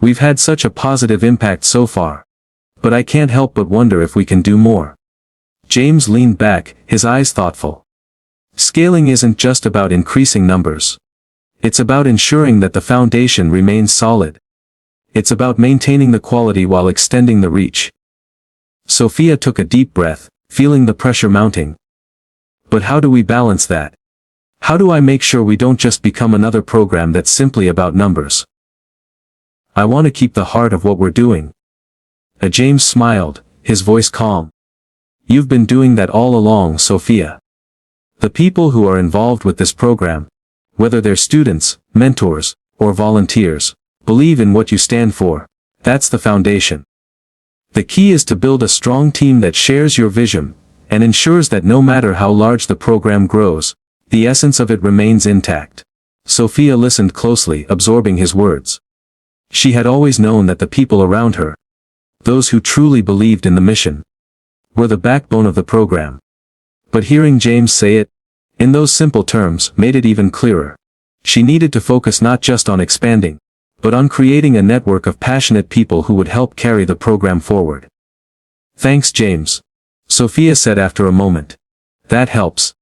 We've had such a positive impact so far. But I can't help but wonder if we can do more." James leaned back, his eyes thoughtful. Scaling isn't just about increasing numbers. It's about ensuring that the foundation remains solid. It's about maintaining the quality while extending the reach. Sophia took a deep breath, feeling the pressure mounting. "But how do we balance that? How do I make sure we don't just become another program that's simply about numbers? I want to keep the heart of what we're doing." James smiled, his voice calm. "You've been doing that all along, Sophia. The people who are involved with this program, whether they're students, mentors, or volunteers, believe in what you stand for. That's the foundation. The key is to build a strong team that shares your vision, and ensures that no matter how large the program grows, the essence of it remains intact." Sophia listened closely, absorbing his words. She had always known that the people around her, those who truly believed in the mission, were the backbone of the program. But hearing James say it, in those simple terms, made it even clearer. She needed to focus not just on expanding, but on creating a network of passionate people who would help carry the program forward. "Thanks, James," Sophia said after a moment. "That helps.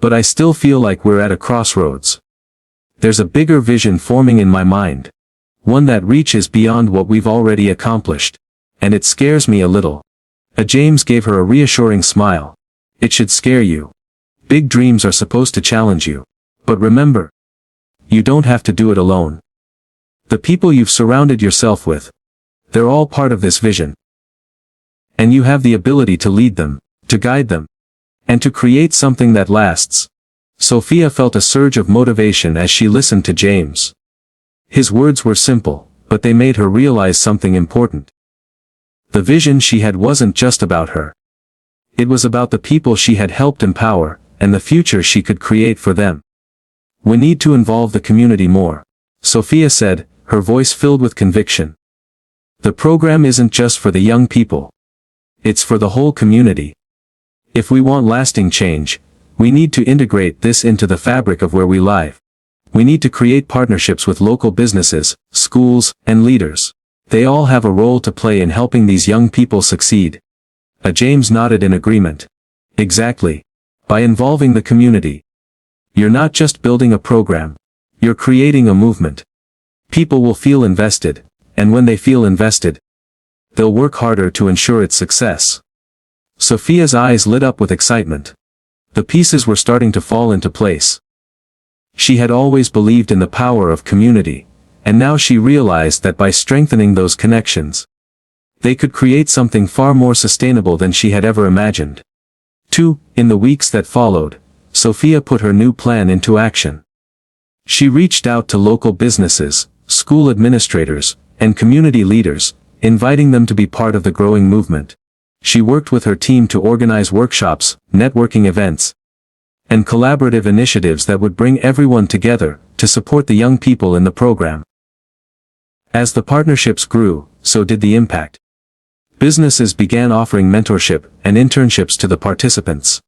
But I still feel like we're at a crossroads. There's a bigger vision forming in my mind. One that reaches beyond what we've already accomplished. And it scares me a little." James gave her a reassuring smile. "It should scare you. Big dreams are supposed to challenge you. But remember, you don't have to do it alone. The people you've surrounded yourself with, they're all part of this vision. And you have the ability to lead them, to guide them, and to create something that lasts." Sophia felt a surge of motivation as she listened to James. His words were simple, but they made her realize something important. The vision she had wasn't just about her. It was about the people she had helped empower, and the future she could create for them. "We need to involve the community more," Sophia said, her voice filled with conviction. "The program isn't just for the young people. It's for the whole community. If we want lasting change, we need to integrate this into the fabric of where we live. We need to create partnerships with local businesses, schools, and leaders. They all have a role to play in helping these young people succeed." James nodded in agreement. "Exactly. By involving the community, you're not just building a program, you're creating a movement. People will feel invested, and when they feel invested, they'll work harder to ensure its success." Sophia's eyes lit up with excitement. The pieces were starting to fall into place. She had always believed in the power of community, and now she realized that by strengthening those connections, they could create something far more sustainable than she had ever imagined. In the weeks that followed, Sophia put her new plan into action. She reached out to local businesses, school administrators, and community leaders, inviting them to be part of the growing movement. She worked with her team to organize workshops, networking events, and collaborative initiatives that would bring everyone together to support the young people in the program. As the partnerships grew, so did the impact. Businesses began offering mentorship and internships to the participants.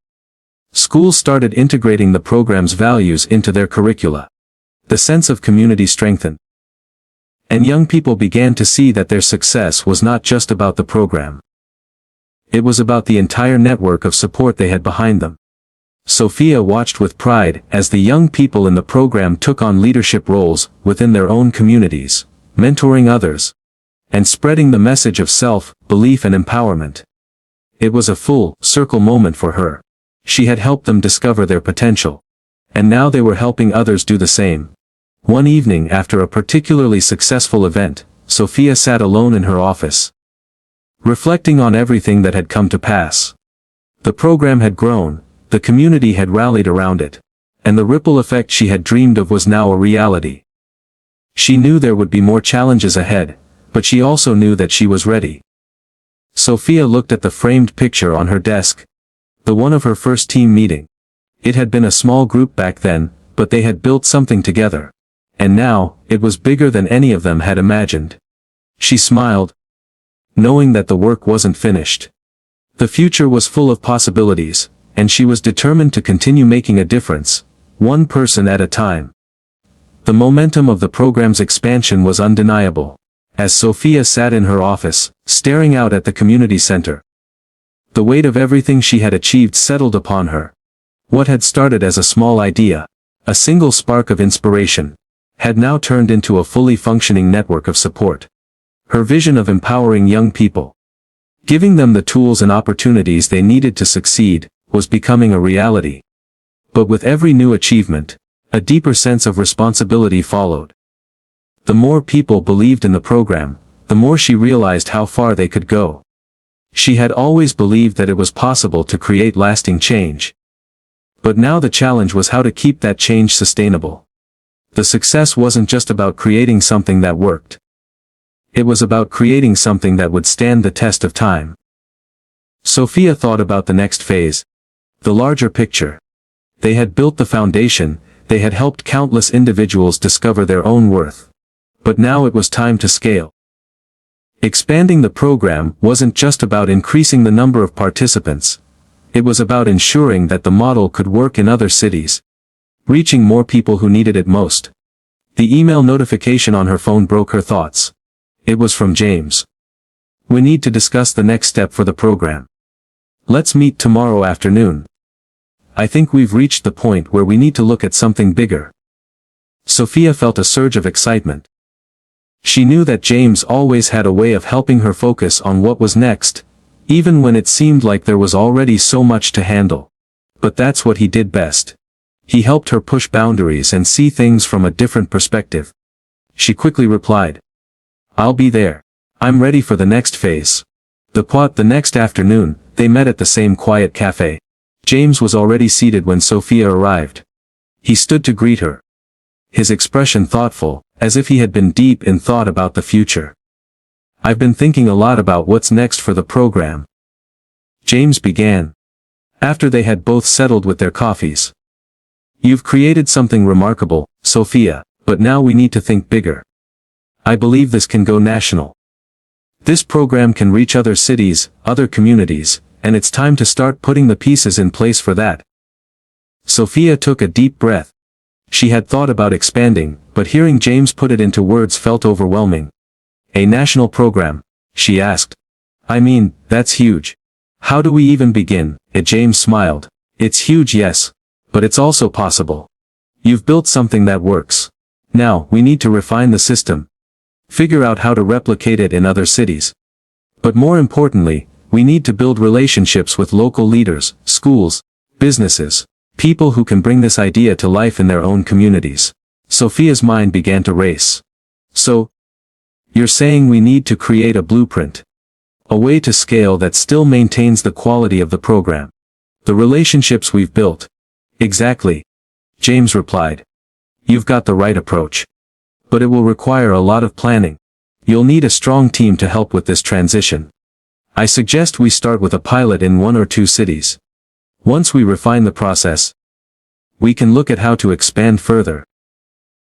Schools started integrating the program's values into their curricula. The sense of community strengthened. And young people began to see that their success was not just about the program. It was about the entire network of support they had behind them. Sophia watched with pride as the young people in the program took on leadership roles within their own communities, mentoring others, and spreading the message of self-belief and empowerment. It was a full circle moment for her. She had helped them discover their potential, and now they were helping others do the same. One evening after a particularly successful event, Sophia sat alone in her office, reflecting on everything that had come to pass. The program had grown, the community had rallied around it, and the ripple effect she had dreamed of was now a reality. She knew there would be more challenges ahead, but she also knew that she was ready. Sophia looked at the framed picture on her desk. The one of her first team meeting. It had been a small group back then, but they had built something together. And now, it was bigger than any of them had imagined. She smiled, knowing that the work wasn't finished. The future was full of possibilities, and she was determined to continue making a difference, one person at a time. The momentum of the program's expansion was undeniable, as Sophia sat in her office, staring out at the community center. The weight of everything she had achieved settled upon her. What had started as a small idea, a single spark of inspiration, had now turned into a fully functioning network of support. Her vision of empowering young people, giving them the tools and opportunities they needed to succeed, was becoming a reality. But with every new achievement, a deeper sense of responsibility followed. The more people believed in the program, the more she realized how far they could go. She had always believed that it was possible to create lasting change. But now the challenge was how to keep that change sustainable. The success wasn't just about creating something that worked. It was about creating something that would stand the test of time. Sophia thought about the next phase. The larger picture. They had built the foundation, they had helped countless individuals discover their own worth. But now it was time to scale. Expanding the program wasn't just about increasing the number of participants. It was about ensuring that the model could work in other cities, reaching more people who needed it most. The email notification on her phone broke her thoughts. It was from James. We need to discuss the next step for the program. Let's meet tomorrow afternoon. I think we've reached the point where we need to look at something bigger. Sophia felt a surge of excitement. She knew that James always had a way of helping her focus on what was next, even when it seemed like there was already so much to handle. But that's what he did best. He helped her push boundaries and see things from a different perspective. She quickly replied, "I'll be there. I'm ready for the next phase." The next afternoon, they met at the same quiet cafe. James was already seated when Sophia arrived. He stood to greet her, his expression thoughtful, as if he had been deep in thought about the future. "I've been thinking a lot about what's next for the program," James began, after they had both settled with their coffees. "You've created something remarkable, Sophia, but now we need to think bigger. I believe this can go national. This program can reach other cities, other communities, and it's time to start putting the pieces in place for that." Sophia took a deep breath. She had thought about expanding, but hearing James put it into words felt overwhelming. "A national program?" she asked. "I mean, that's huge. How do we even begin?" James smiled. "It's huge, yes. But it's also possible. You've built something that works. Now, we need to refine the system. Figure out how to replicate it in other cities. But more importantly, we need to build relationships with local leaders, schools, businesses, people who can bring this idea to life in their own communities." Sophia's mind began to race. "So, you're saying we need to create a blueprint? A way to scale that still maintains the quality of the program? The relationships we've built?" "Exactly," James replied. "You've got the right approach. But it will require a lot of planning. You'll need a strong team to help with this transition. I suggest we start with a pilot in 1 or 2 cities. Once we refine the process, we can look at how to expand further."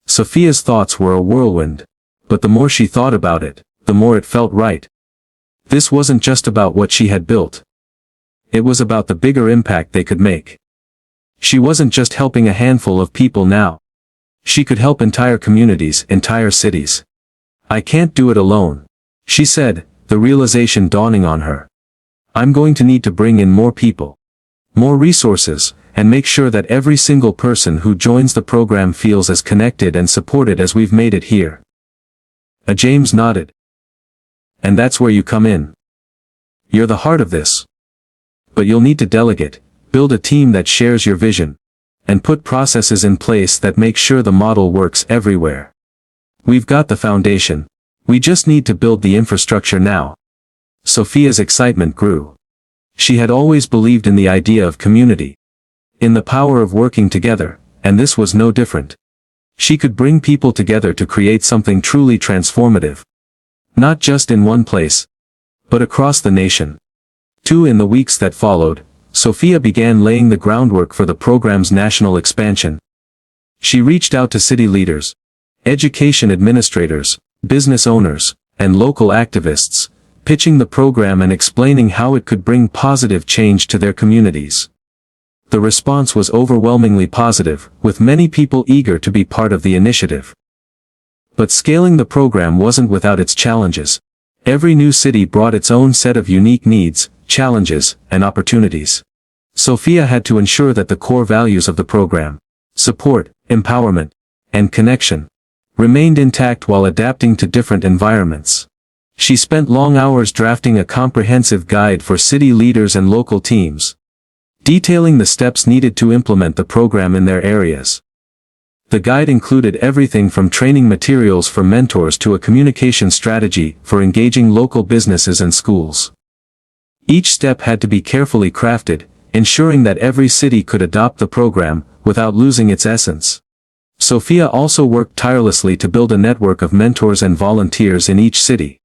Sophia's thoughts were a whirlwind, but the more she thought about it, the more it felt right. This wasn't just about what she had built. It was about the bigger impact they could make. She wasn't just helping a handful of people now. She could help entire communities, entire cities. "I can't do it alone," she said, the realization dawning on her. "I'm going to need to bring in more people, more resources, and make sure that every single person who joins the program feels as connected and supported as we've made it here." James nodded. "And that's where you come in. You're the heart of this. But you'll need to delegate, build a team that shares your vision, and put processes in place that make sure the model works everywhere. We've got the foundation. We just need to build the infrastructure now." Sophia's excitement grew. She had always believed in the idea of community, in the power of working together, and this was no different. She could bring people together to create something truly transformative. Not just in one place, but across the nation. In the weeks that followed, Sophia began laying the groundwork for the program's national expansion. She reached out to city leaders, education administrators, business owners, and local activists, pitching the program and explaining how it could bring positive change to their communities. The response was overwhelmingly positive, with many people eager to be part of the initiative. But scaling the program wasn't without its challenges. Every new city brought its own set of unique needs, challenges, and opportunities. Sophia had to ensure that the core values of the program, support, empowerment, and connection, remained intact while adapting to different environments. She spent long hours drafting a comprehensive guide for city leaders and local teams, detailing the steps needed to implement the program in their areas. The guide included everything from training materials for mentors to a communication strategy for engaging local businesses and schools. Each step had to be carefully crafted, ensuring that every city could adopt the program without losing its essence. Sophia also worked tirelessly to build a network of mentors and volunteers in each city.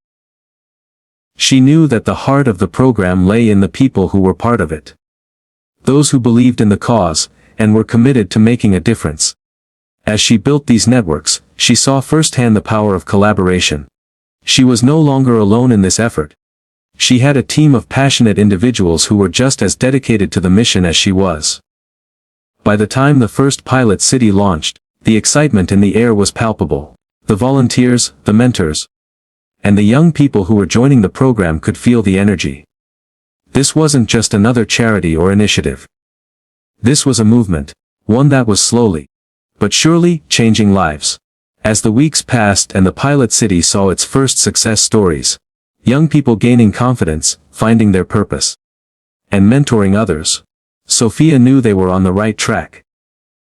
She knew that the heart of the program lay in the people who were part of it. Those who believed in the cause, and were committed to making a difference. As she built these networks, she saw firsthand the power of collaboration. She was no longer alone in this effort. She had a team of passionate individuals who were just as dedicated to the mission as she was. By the time the first pilot city launched, the excitement in the air was palpable. The volunteers, the mentors, and the young people who were joining the program could feel the energy. This wasn't just another charity or initiative. This was a movement, one that was slowly, but surely, changing lives. As the weeks passed and the pilot city saw its first success stories, young people gaining confidence, finding their purpose, and mentoring others, Sophia knew they were on the right track.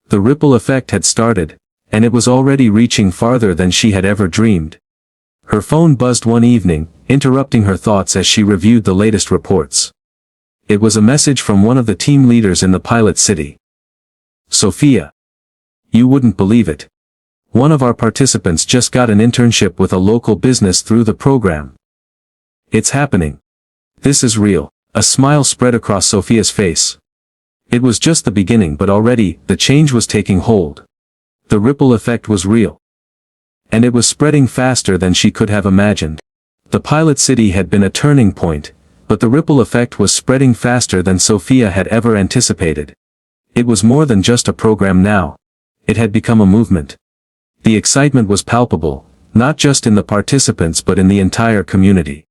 The ripple effect had started, and it was already reaching farther than she had ever dreamed. Her phone buzzed one evening, interrupting her thoughts as she reviewed the latest reports. It was a message from one of the team leaders in the pilot city. "Sophia, you wouldn't believe it. One of our participants just got an internship with a local business through the program. It's happening. This is real." A smile spread across Sophia's face. It was just the beginning, but already, the change was taking hold. The ripple effect was real. And it was spreading faster than she could have imagined. The pilot city had been a turning point, but the ripple effect was spreading faster than Sophia had ever anticipated. It was more than just a program now. It had become a movement. The excitement was palpable, not just in the participants but in the entire community.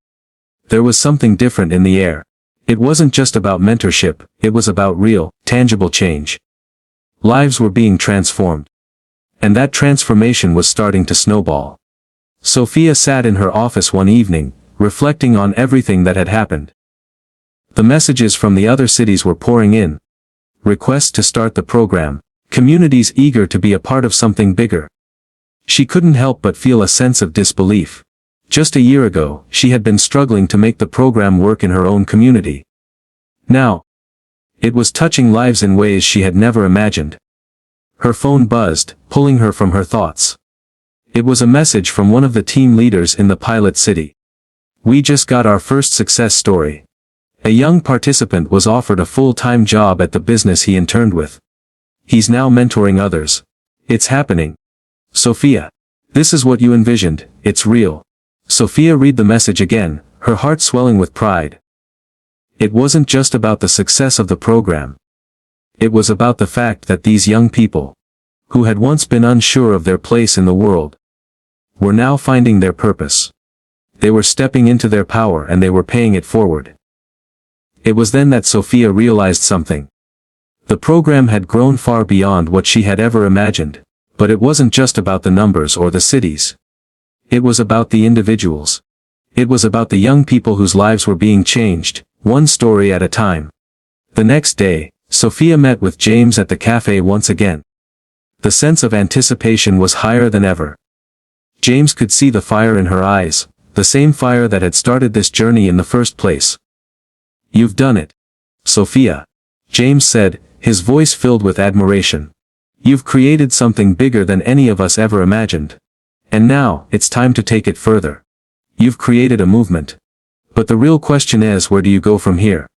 There was something different in the air. It wasn't just about mentorship, it was about real, tangible change. Lives were being transformed. And that transformation was starting to snowball. Sophia sat in her office one evening, reflecting on everything that had happened. The messages from the other cities were pouring in. Requests to start the program. Communities eager to be a part of something bigger. She couldn't help but feel a sense of disbelief. Just a year ago, she had been struggling to make the program work in her own community. Now, it was touching lives in ways she had never imagined. Her phone buzzed, pulling her from her thoughts. It was a message from one of the team leaders in the pilot city. "We just got our first success story. A young participant was offered a full-time job at the business he interned with. He's now mentoring others. It's happening. Sophia. This is what you envisioned, it's real." Sophia read the message again, her heart swelling with pride. It wasn't just about the success of the program. It was about the fact that these young people, who had once been unsure of their place in the world, were now finding their purpose. They were stepping into their power and they were paying it forward. It was then that Sophia realized something. The program had grown far beyond what she had ever imagined, but it wasn't just about the numbers or the cities. It was about the individuals. It was about the young people whose lives were being changed, one story at a time. The next day, Sophia met with James at the cafe once again. The sense of anticipation was higher than ever. James could see the fire in her eyes, the same fire that had started this journey in the first place. "You've done it, Sophia," James said, his voice filled with admiration. You've created something bigger than any of us ever imagined. And now, it's time to take it further. You've created a movement. But the real question is, where do you go from here?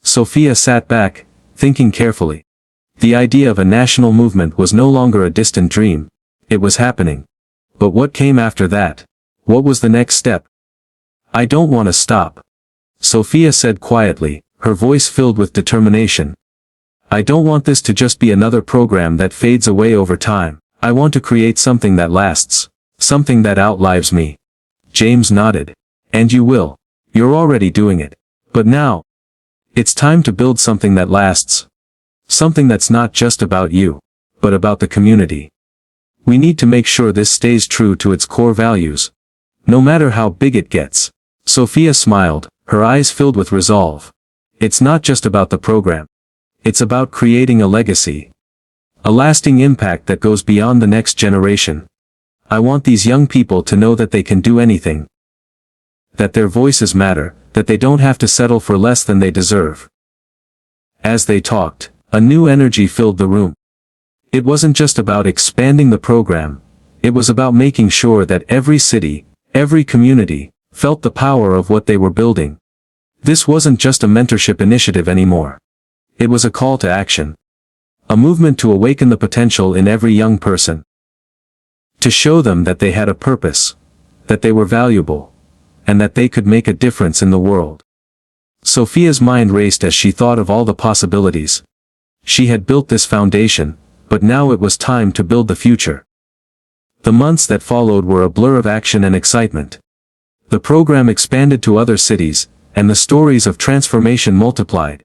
Sophia sat back, thinking carefully. The idea of a national movement was no longer a distant dream. It was happening. But what came after that? What was the next step? I don't want to stop. Sophia said quietly, her voice filled with determination. I don't want this to just be another program that fades away over time. I want to create something that lasts. Something that outlives me. James nodded. And you will. You're already doing it. But now, it's time to build something that lasts. Something that's not just about you, but about the community. We need to make sure this stays true to its core values. No matter how big it gets. Sophia smiled, her eyes filled with resolve. It's not just about the program. It's about creating a legacy. A lasting impact that goes beyond the next generation. I want these young people to know that they can do anything. That their voices matter, that they don't have to settle for less than they deserve. As they talked, a new energy filled the room. It wasn't just about expanding the program, it was about making sure that every city, every community, felt the power of what they were building. This wasn't just a mentorship initiative anymore. It was a call to action. A movement to awaken the potential in every young person. To show them that they had a purpose, that they were valuable, and that they could make a difference in the world. Sophia's mind raced as she thought of all the possibilities. She had built this foundation, but now it was time to build the future. The months that followed were a blur of action and excitement. The program expanded to other cities, and the stories of transformation multiplied.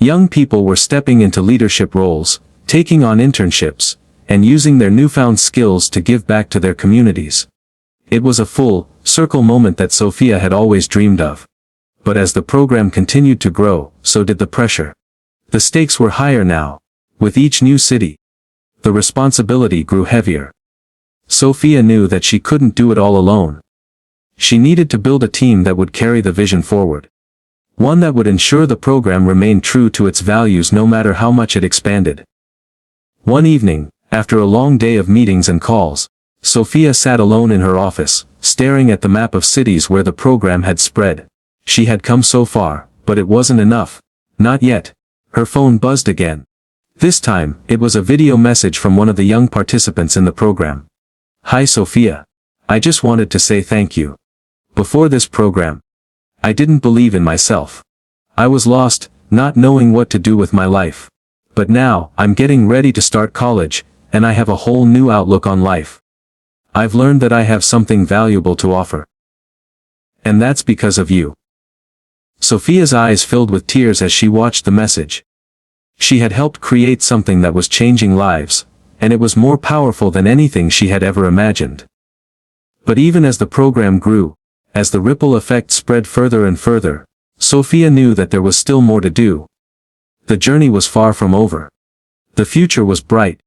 Young people were stepping into leadership roles, taking on internships, and using their newfound skills to give back to their communities. It was a full circle moment that Sophia had always dreamed of. But as the program continued to grow, so did the pressure. The stakes were higher now. With each new city, the responsibility grew heavier. Sophia knew that she couldn't do it all alone. She needed to build a team that would carry the vision forward. One that would ensure the program remained true to its values no matter how much it expanded. One evening, after a long day of meetings and calls, Sophia sat alone in her office, staring at the map of cities where the program had spread. She had come so far, but it wasn't enough. Not yet. Her phone buzzed again. This time, it was a video message from one of the young participants in the program. Hi Sophia. I just wanted to say thank you. Before this program, I didn't believe in myself. I was lost, not knowing what to do with my life. But now, I'm getting ready to start college, and I have a whole new outlook on life. I've learned that I have something valuable to offer. And that's because of you. Sophia's eyes filled with tears as she watched the message. She had helped create something that was changing lives, and it was more powerful than anything she had ever imagined. But even as the program grew, as the ripple effect spread further and further, Sophia knew that there was still more to do. The journey was far from over. The future was bright,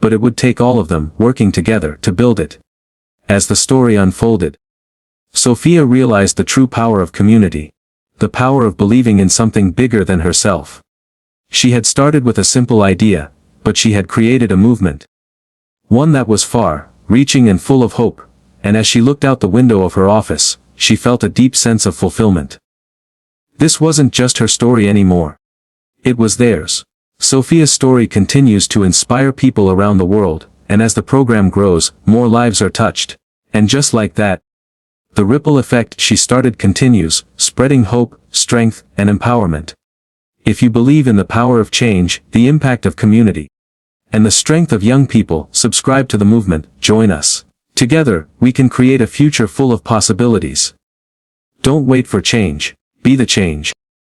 but it would take all of them working together to build it. As the story unfolded, Sophia realized the true power of community, the power of believing in something bigger than herself. She had started with a simple idea, but she had created a movement. One that was far-reaching and full of hope, and as she looked out the window of her office, she felt a deep sense of fulfillment. This wasn't just her story anymore. It was theirs. Sophia's story continues to inspire people around the world, and as the program grows, more lives are touched. And just like that, the ripple effect she started continues, spreading hope, strength, and empowerment. If you believe in the power of change, the impact of community, and the strength of young people, subscribe to the movement, join us. Together, we can create a future full of possibilities. Don't wait for change, be the change.